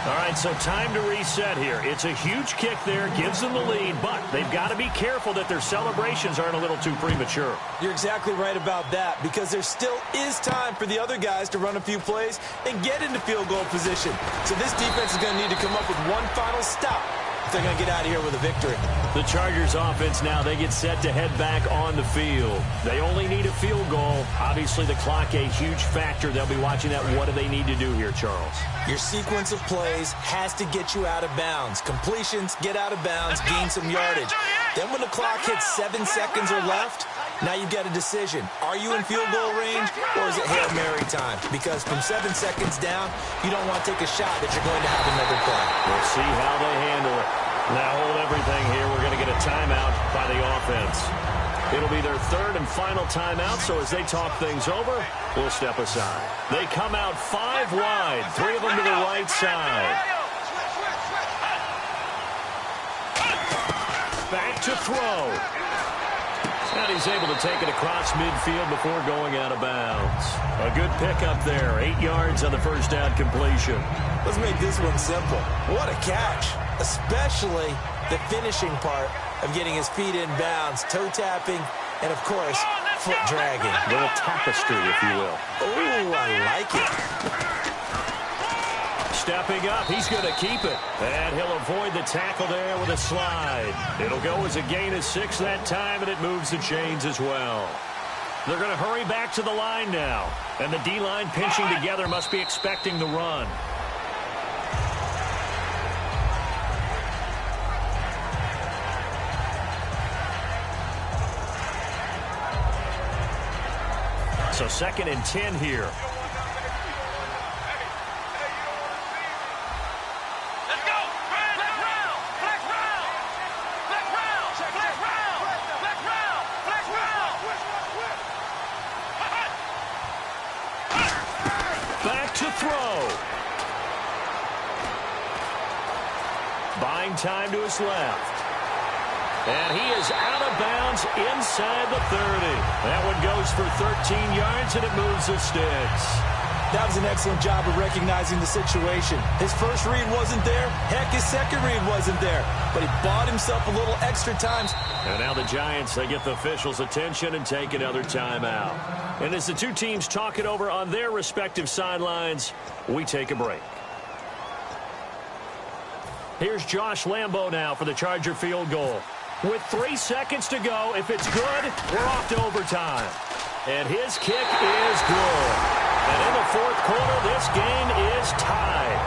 All right, so time to reset here. It's a huge kick there, gives them the lead, but they've got to be careful that their celebrations aren't a little too premature. You're exactly right about that, because there still is time for the other guys to run a few plays and get into field goal position. So this defense is going to need to come up with one final stop if they're going to get out of here with a victory. The Chargers offense now, they get set to head back on the field. They only need a field goal. Obviously, the clock a huge factor. They'll be watching that. What do they need to do here, Charles? Your sequence of plays has to get you out of bounds. Completions, get out of bounds, gain some yardage. Then when the clock hits 7 seconds or left, now you've got a decision. Are you in field goal range, or is it Hail Mary time? Because from 7 seconds down, you don't want to take a shot that you're going to have another play. We'll see how they handle it. Now hold everything here. We're going to get a timeout by the offense. It'll be their 3rd and final timeout, so as they talk things over, we'll step aside. They come out 5 wide, 3 of them to the right side. Back to throw. And he's able to take it across midfield before going out of bounds. A good pickup there. 8 yards on the first down completion. Let's make this one simple. What a catch, especially the finishing part of getting his feet in bounds, toe tapping, and of course, foot dragging. A little tapestry, if you will. Ooh, I like it. Stepping up, he's going to keep it. And he'll avoid the tackle there with a slide. It'll go as a gain of 6 that time, and it moves the chains as well. They're going to hurry back to the line now. And the D-line pinching together must be expecting the run. So 2nd and 10 here. Buying time to his left. And he is out of bounds inside the 30. That one goes for 13 yards, and it moves the sticks. That was an excellent job of recognizing the situation. His first read wasn't there. Heck, his second read wasn't there. But he bought himself a little extra time. And now the Giants, they get the officials' attention and take another timeout. And as the two teams talk it over on their respective sidelines, we take a break. Here's Josh Lambo now for the Charger field goal. With 3 seconds to go, if it's good, we're off to overtime. And his kick is good. And in the fourth quarter, this game is tied.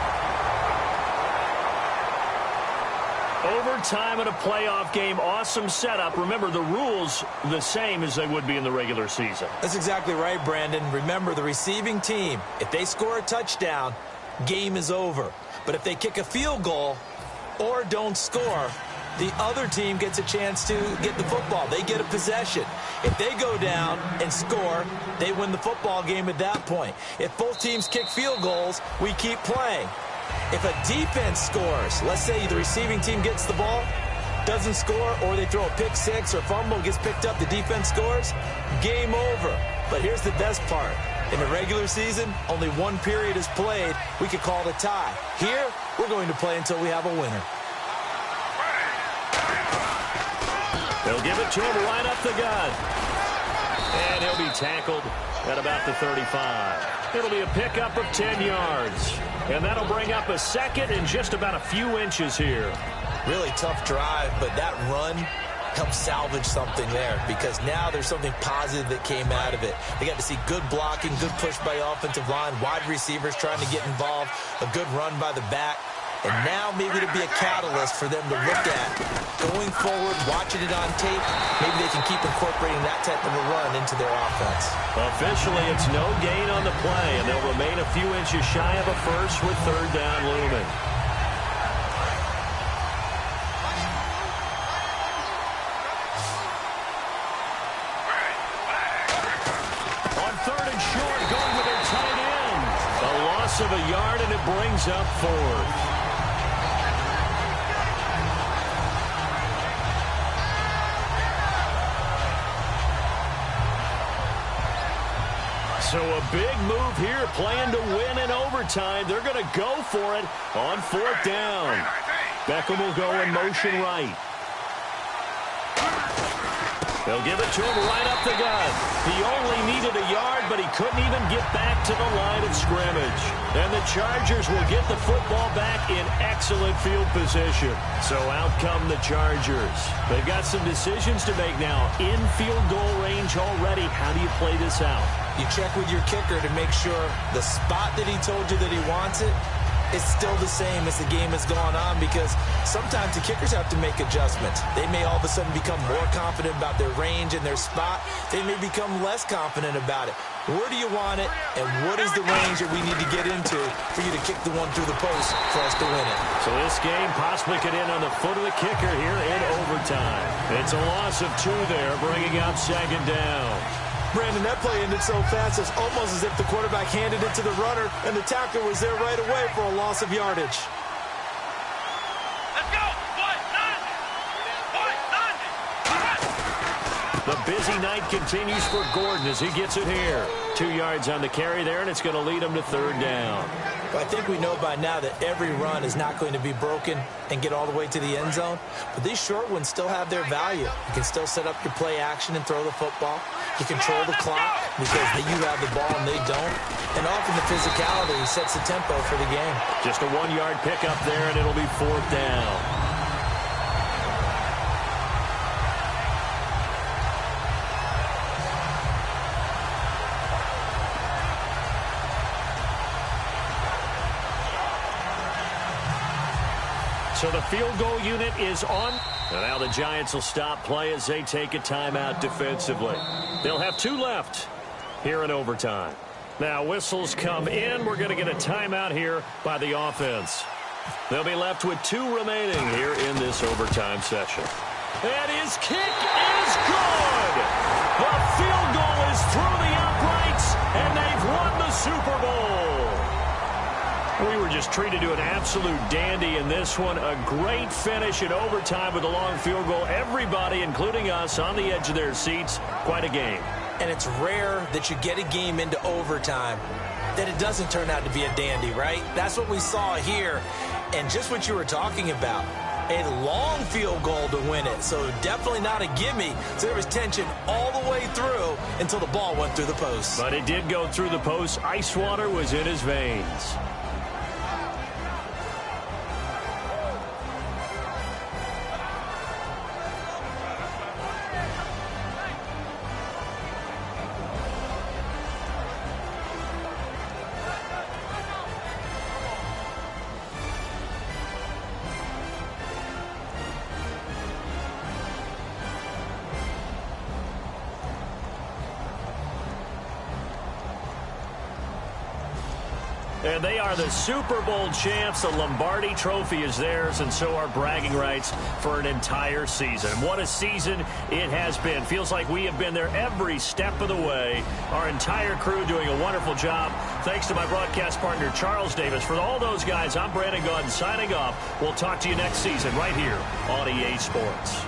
Overtime in a playoff game, awesome setup. Remember, the rules the same as they would be in the regular season. That's exactly right, Brandon. Remember, the receiving team, if they score a touchdown, game is over. But if they kick a field goal or don't score, the other team gets a chance to get the football. They get a possession. If they go down and score, they win the football game at that point. If both teams kick field goals, we keep playing. If a defense scores, let's say the receiving team gets the ball, doesn't score, or they throw a pick six or fumble, gets picked up, the defense scores, game over. But here's the best part. In the regular season, only one period is played. We could call it a tie. Here, we're going to play until we have a winner. They'll give it to him right up the gut. And he'll be tackled at about the 35. It'll be a pickup of 10 yards. And that'll bring up a second and just about a few inches here. Really tough drive, but that run helped salvage something there because now there's something positive that came out of it. They got to see good blocking, good push by the offensive line, wide receivers trying to get involved, a good run by the back. And now maybe to be a catalyst for them to look at going forward, watching it on tape. Maybe they can keep incorporating that type of a run into their offense. Officially, it's no gain on the play, and they'll remain a few inches shy of a first with third down looming. On third and short, going with their tight end. A loss of a yard, and it brings up fourth. So a big move here, playing to win in overtime. They're going to go for it on fourth down. Beckham will go in motion right. They'll give it to him right up the gut. He only needed a yard, but he couldn't even get back to the line of scrimmage. And the Chargers will get the football back in excellent field position. So out come the Chargers. They've got some decisions to make now. In field goal range already. How do you play this out? You check with your kicker to make sure the spot that he told you that he wants it is still the same as the game has gone on, because sometimes the kickers have to make adjustments. They may all of a sudden become more confident about their range and their spot. They may become less confident about it. Where do you want it, and what is the range that we need to get into for you to kick the one through the post for us to win it? So this game possibly could end on the foot of the kicker here in overtime. It's a loss of 2 there, bringing up second down. Brandon, that play ended so fast, it's almost as if the quarterback handed it to the runner, and the tackler was there right away for a loss of yardage. Let's go! The busy night continues for Gordon as he gets it here. 2 yards on the carry there, and it's going to lead him to third down. Well, I think we know by now that every run is not going to be broken and get all the way to the end zone. But these short ones still have their value. You can still set up your play action and throw the football. You control the clock because you have the ball and they don't. And often the physicality sets the tempo for the game. Just a 1-yard pickup there, and it'll be fourth down. So the field goal unit is on. And now the Giants will stop play as they take a timeout defensively. They'll have 2 left here in overtime. Now whistles come in. We're going to get a timeout here by the offense. They'll be left with 2 remaining here in this overtime session. And his kick is good. The field goal is through the uprights, and they've won the Super Bowl. We were just treated to an absolute dandy in this one. A great finish in overtime with a long field goal. Everybody, including us, on the edge of their seats. Quite a game. And it's rare that you get a game into overtime that it doesn't turn out to be a dandy, right? That's what we saw here. And just what you were talking about, a long field goal to win it. So definitely not a gimme. So there was tension all the way through until the ball went through the post. But it did go through the post. Ice water was in his veins. And they are the Super Bowl champs. The Lombardi Trophy is theirs, and so are bragging rights for an entire season. What a season it has been. Feels like we have been there every step of the way. Our entire crew doing a wonderful job. Thanks to my broadcast partner, Charles Davis. For all those guys, I'm Brandon Gaudin signing off. We'll talk to you next season right here on EA Sports.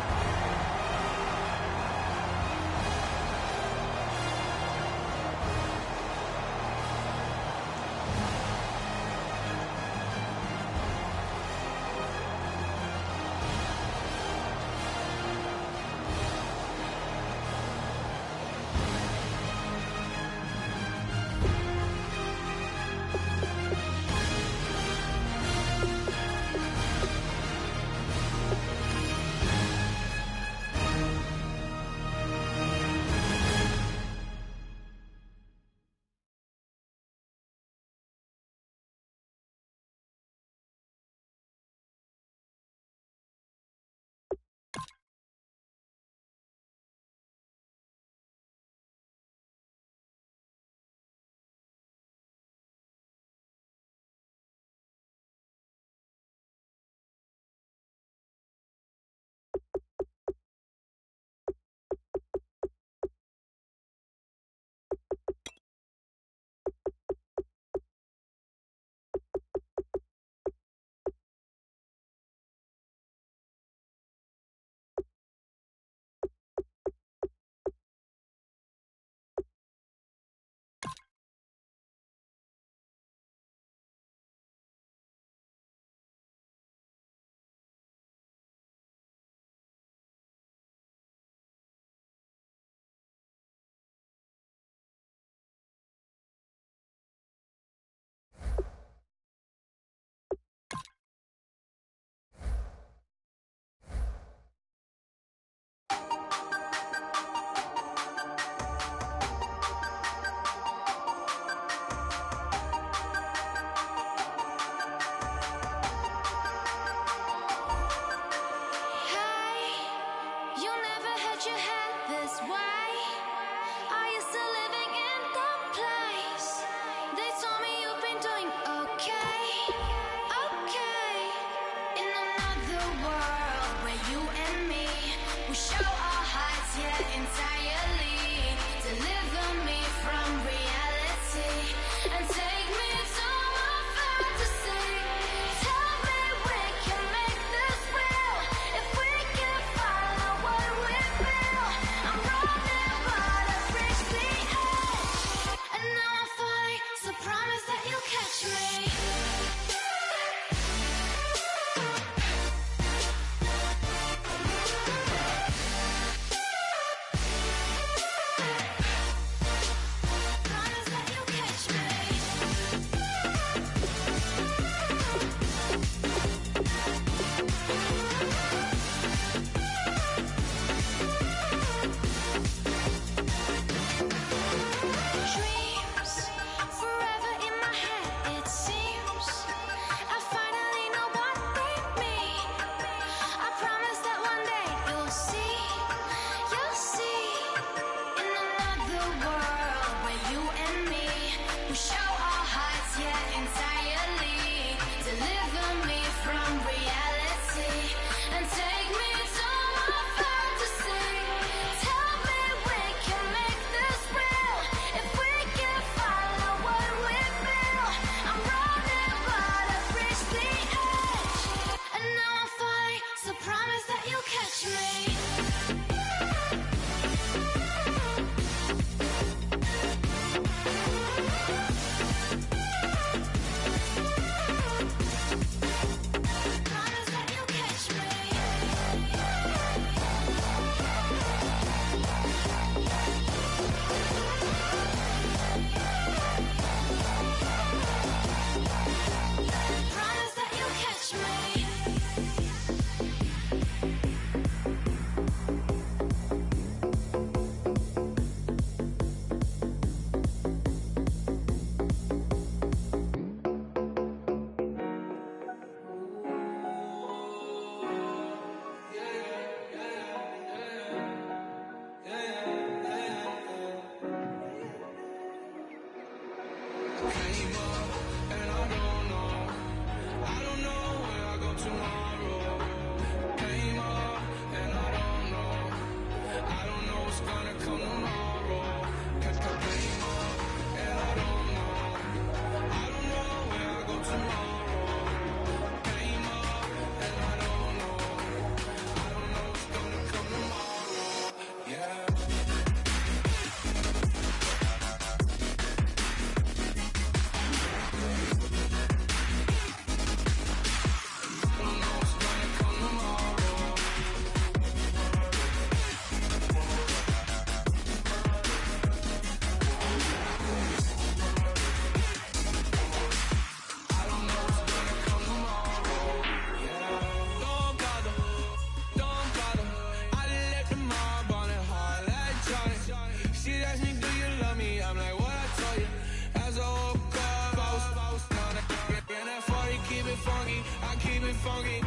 I keep it funky.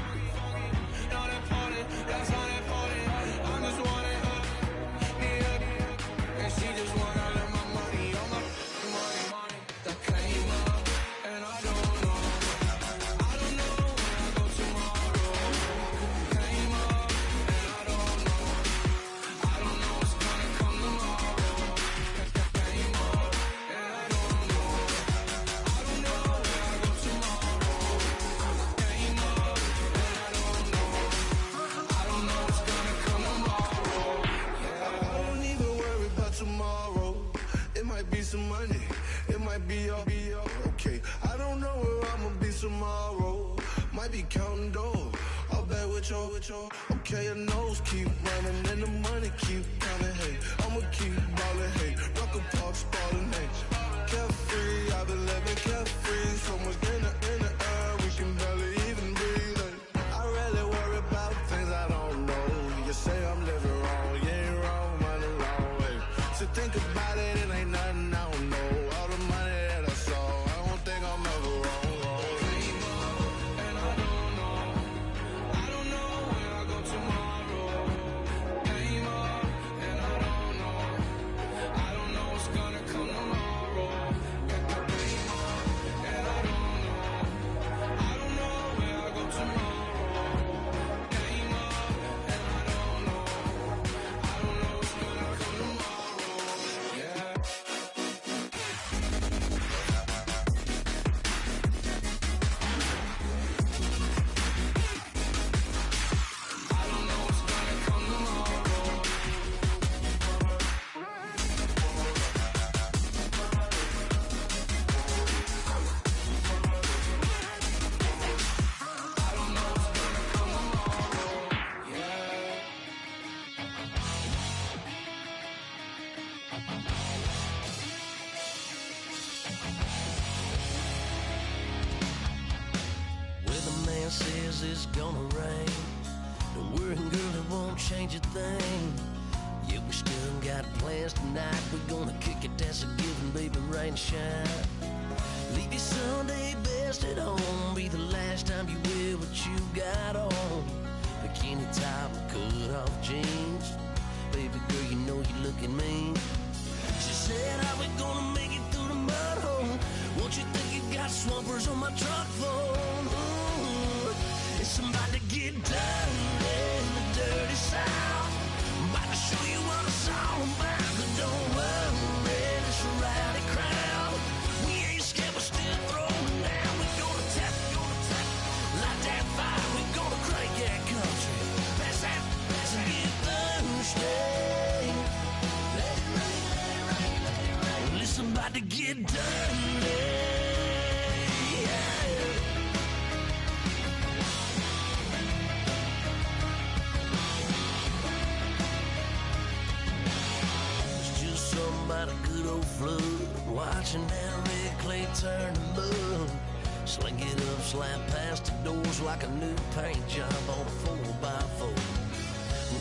Not important, that's not important. I'm just wanting her, yeah. And she just want all of my money, all my money. That came up, and I don't know where I go tomorrow. Came up, and I don't know what's gonna come tomorrow. Came up, and I don't know where I go tomorrow. Came up, and I don't know what's gonna come tomorrow. Yeah, I don't even worry about tomorrow. It might be some money, it might be all okay. I don't know where I'ma be tomorrow. Might be counting dough. I'll bet with your. Okay, your nose keep running and the money keep coming. Hey, I'ma keep ballin'. Hey, rock a park, spallin'. Hey, carefree, I've been living carefree. So much in the air, we can barely even breathe. Hey, I really worry about things I don't know. You say I'm living wrong, you ain't wrong, man, along way. So think about it, it ain't nothing I don't know. All the money that I saw, I don't think I'm ever wrong. Came up, and I don't know where I go tomorrow. Came up, and I don't know what's gonna come tomorrow. Came up, and I don't know where I go tomorrow. Came up, and I don't know what's gonna come tomorrow. Yeah. I don't know what's gonna come tomorrow. I don't know what's gonna come tomorrow. Yeah. Weatherman says it's gonna rain. Don't worry, girl, it won't change a thing. Yeah, we still got plans tonight. We're gonna kick it, that's a given, baby, rain or shine. Leave your Sunday best at home. Be the last time you wear what you got on. Bikini top and cut off jeans. Baby girl, you know you looking mean. She said, how we gonna make it through the mud hole? Won't you think you got swampers on my truck phone? Ooh, it's about to get dirty in the dirty South. I'm about to show you what it's all about. But don't worry, it's a rowdy crowd. We ain't scared, we're still throwing down. We gonna tap, light that fire. We gonna crank that country. Pass and get thirsty. Let it rain, let it rain, let it rain. Listen, about to get dirty. Yeah. It's just something about a good old flood. Watching that red clay turn to mud. Sling it up, slap past the doors like a new paint job on a 4x4.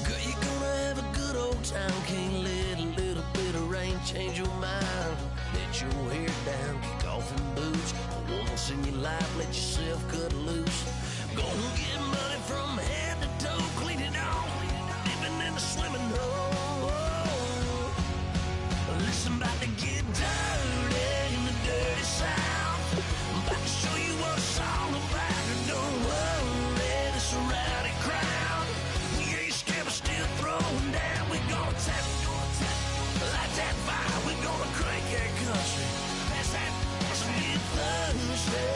Girl, you're gonna have a good old time. Can't let a little bit of rain change your mind. Let your hair down, kick off in boots. Once in your life, let yourself cut loose. Gonna get money from head to toe, clean it off, living in a swimming hole. Listen, about to get dirty in the dirty South. I'm about to show you what it's all about. And don't worry, it's a rowdy crowd. We ain't scared, we're still throwing down. We gonna tap, light that fire. We gonna crank that country. Pass and get thirsty.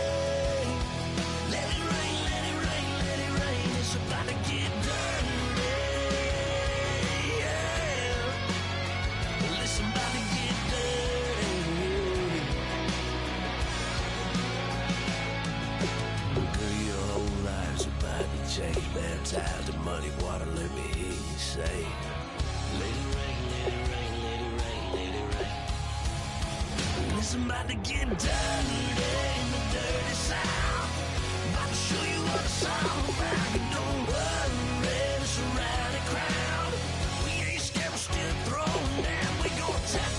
Let it rain, let it rain, let it rain. It's about to get dirty. Yeah. Listen, about to get dirty. Girl, your whole life's about to change. Baptized in muddy water, let me hear you say, let it rain, let it rain, let it rain, let it rain. Listen, about to get dirty in the dirty South. About to show you what it's all about. And don't worry, it's a rowdy crowd. We ain't scared, we're still throwing down. We gonna tap,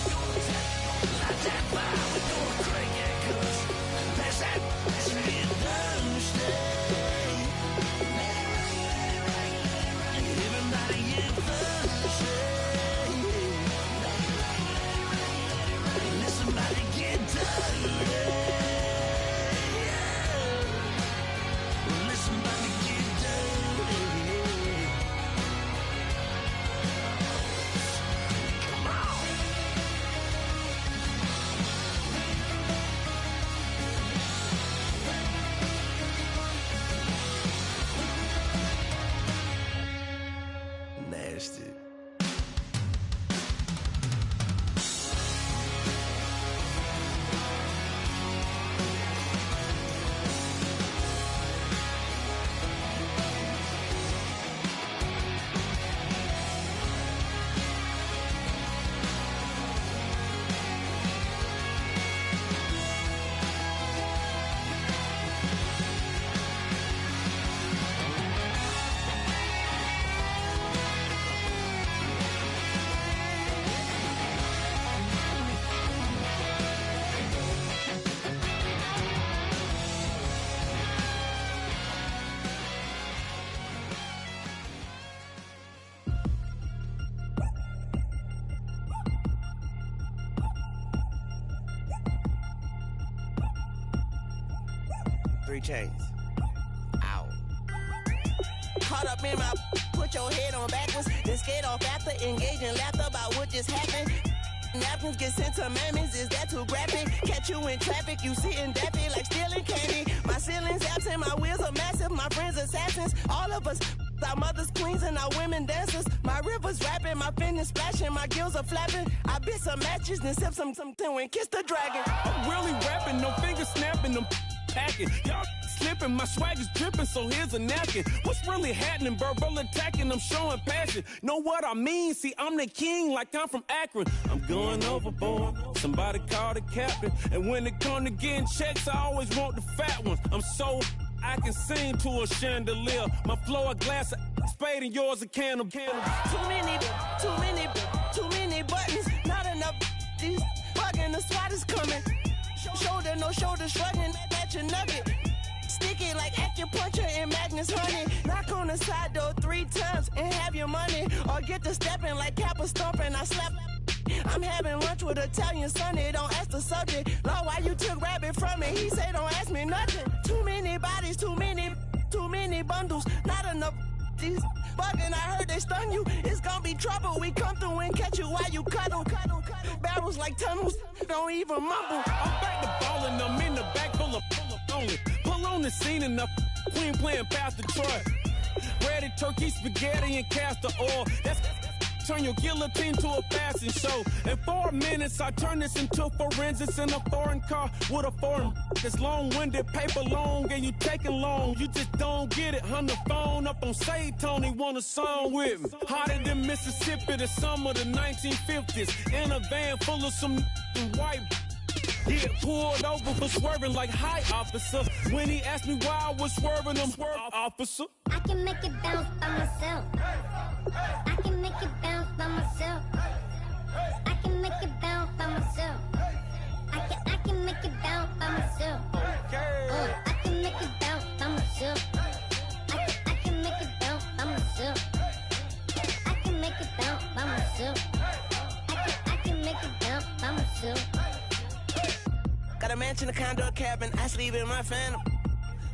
light that fire. We gonna crank that country. Pass and get thirsty. chains. Ow. Caught up in my, put your head on backwards, then skate off after, engage in laughter about what just happened. Napkins get sent to mammies, is that too graphic? Catch you in traffic, you sitting daffy like stealing candy. My ceiling's absent, my wheels are massive, my friends assassins. All of us, our mothers queens and our women dancers. My rivers rapping, my fingers splashing, my gills are flapping. I bit some matches, then sip something and kiss the dragon. I'm really rapping, no fingers snapping, them packing. Y'all slipping, my swag is dripping, so here's a napkin. What's really happening? Verbal attacking, I'm showing passion. Know what I mean? See, I'm the king, like I'm from Akron. I'm going overboard. Somebody call the captain. And when it come to getting checks, I always want the fat ones. I'm so I can sing to a chandelier. My flow a glass of spade and yours a can of Too many buttons, not enough. These bugging, the SWAT is coming. Shoulder, no shoulder shrugging at your nugget. Sticky like acupuncture and Magnus honey. Knock on the side door 3 times and have your money. Or get to stepping like Kappa stomping. I slap. I'm having lunch with Italian Sonny. Don't ask the subject. Lord, why you took rabbit from me? He said don't ask me nothing. Too many bodies, too many bundles. Not enough. These bugging, I heard they stung you. It's gonna be trouble. We come through and catch you while you cuddle. Barrels like tunnels. Don't even mumble. I'm back to ballin', I'm in the back full of only. Pull on the scene and the queen playing Pastor Troy. Ready turkey, spaghetti, and castor oil. That's turn your guillotine to a fashion show. In 4 minutes, I turn this into forensics in a foreign car with a foreign. It's long-winded, paper long, and you taking long. You just don't get it. On the phone up on Say Tony, want a song with me. Hotter than Mississippi, the summer of the 1950s. In a van full of some white. Get pulled over for swerving like hi, officer. When he asked me why I was swerving, I'm officer. I can make it bounce by myself. I can make it bounce by myself. I can make it bounce by myself. I can make it bounce by myself. I can make it bounce by myself. I can make it bounce by myself. I can make it bounce by myself. I can make it bounce by myself. Got a mansion, a condo, a cabin. I sleep in my phantom.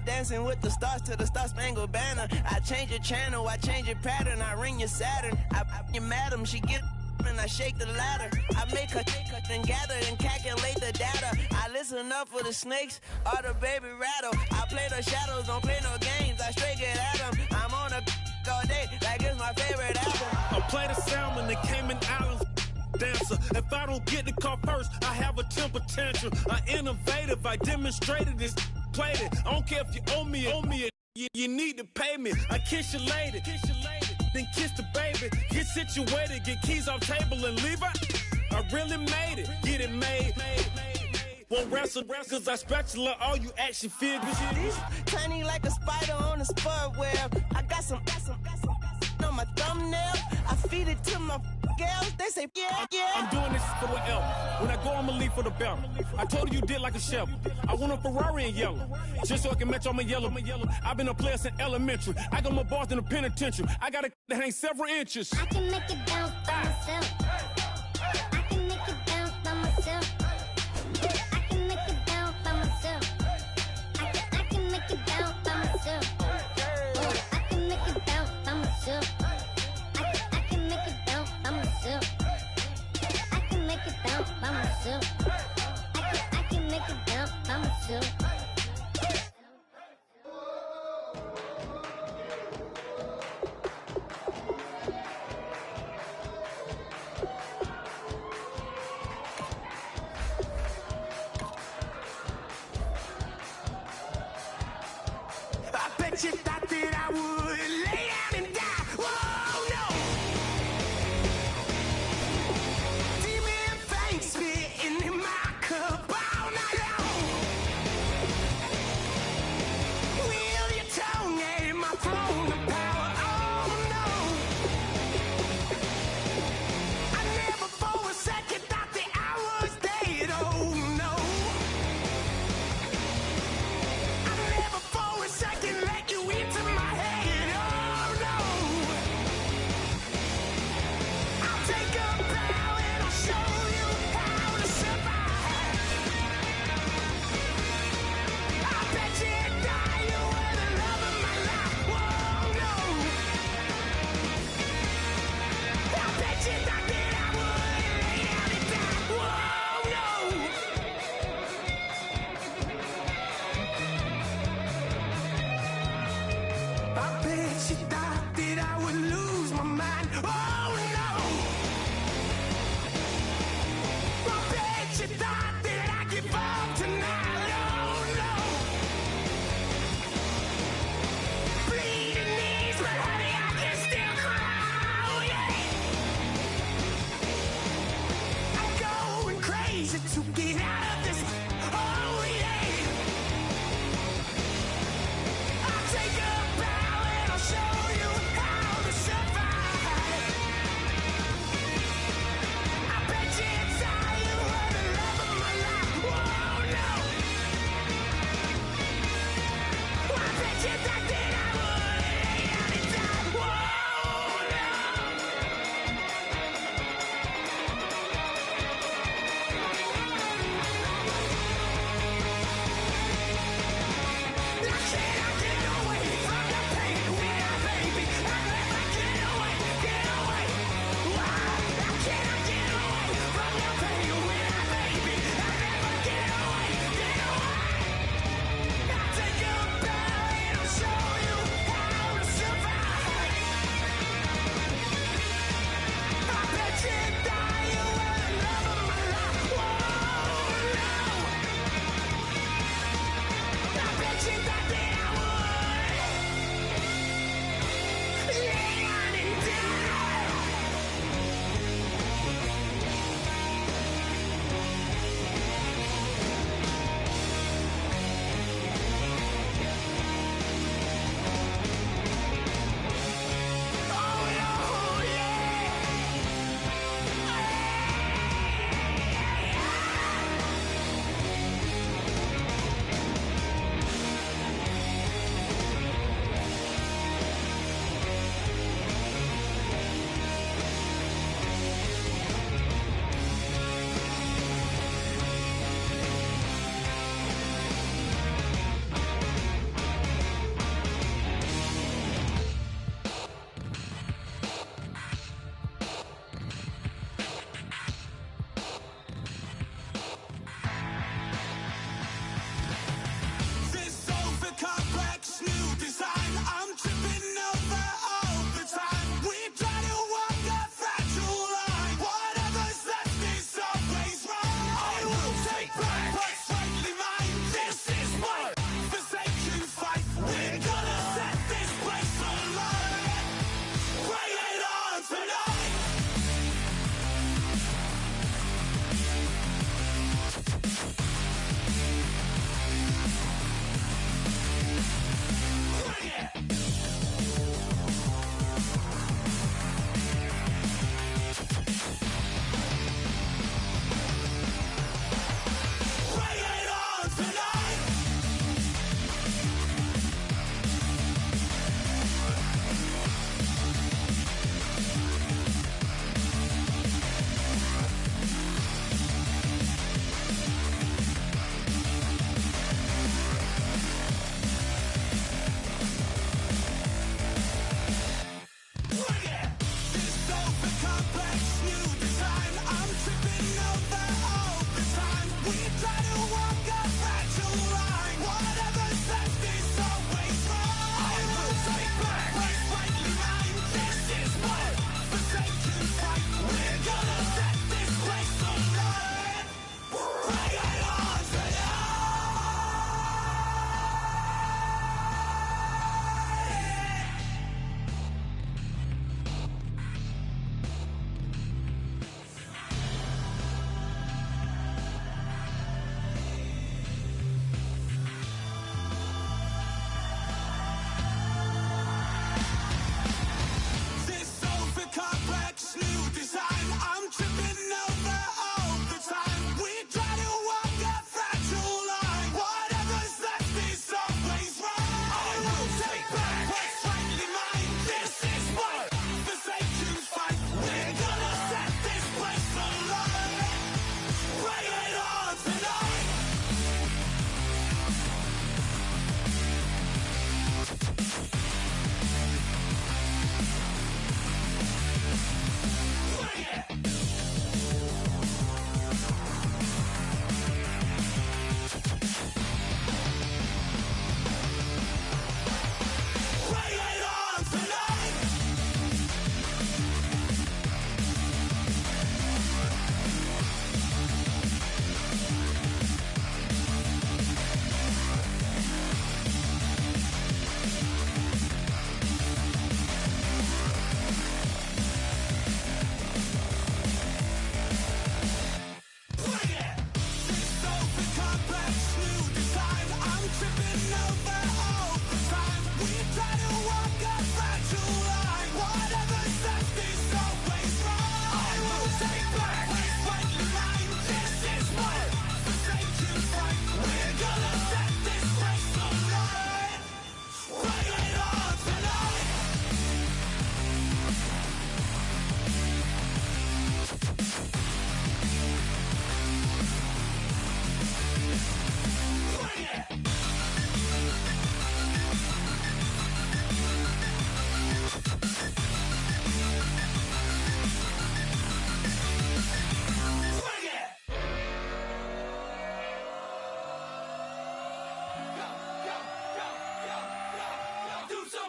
Dancing with the stars to the Star-Spangled Banner. I change your channel, I change your pattern. I ring your Saturn. I your madam, she get and I shake the ladder. I make her and gather and calculate the data. I listen up for the snakes or the baby rattle. I play the shadows, don't play no games. I straight get at them. I'm on a all day like it's my favorite album. I play the salmon, the Cayman Islands dancer. If I don't get the car first, I have a temper tantrum. I innovative, I demonstrated this, played it. I don't care if you owe me it. You need to pay me. I kiss your lady, then kiss the baby. Get situated, get keys off table and leave her. I really made it, get it made. Won't wrestle, cause I spatula all you action figures. Tiny like a spider on a spud web. I got some on my thumbnail. I feed it to my girls. They say, yeah. I'm doing this for the L. When I go, I'ma leave for the belt. I told you did like a chef. I want a Ferrari in yellow, just so I can match all my yellow. I've been a player since elementary. I got more bars than a penitentiary. I got a that hang several inches. I can make it bounce by myself. I can make it bounce by myself. I can make it bounce by myself. I can make it bounce by myself. I can make it bounce by myself. I can make it bounce by myself. I can make it bounce by myself. I can make it bounce by myself. she thought that I would lose my mind. Oh no. I bet she thought that I'd give up tonight. Oh no. Bleeding knees, but honey, I can still cry. Oh yeah. I'm going crazy to get out of this. Oh yeah. I'll take a bow and I'll show you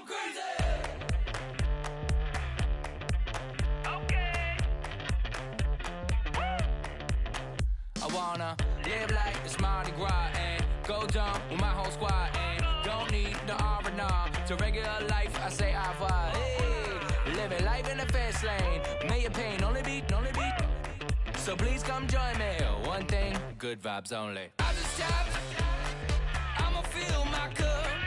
crazy. I wanna live like it's Mardi Gras and go dumb with my whole squad and don't need the R&R to regular life. I say au revoir. Hey, living life in the fast lane. May your pain only beat. So please come join me. One thing, good vibes only. I just tapped. I'ma fill my cup.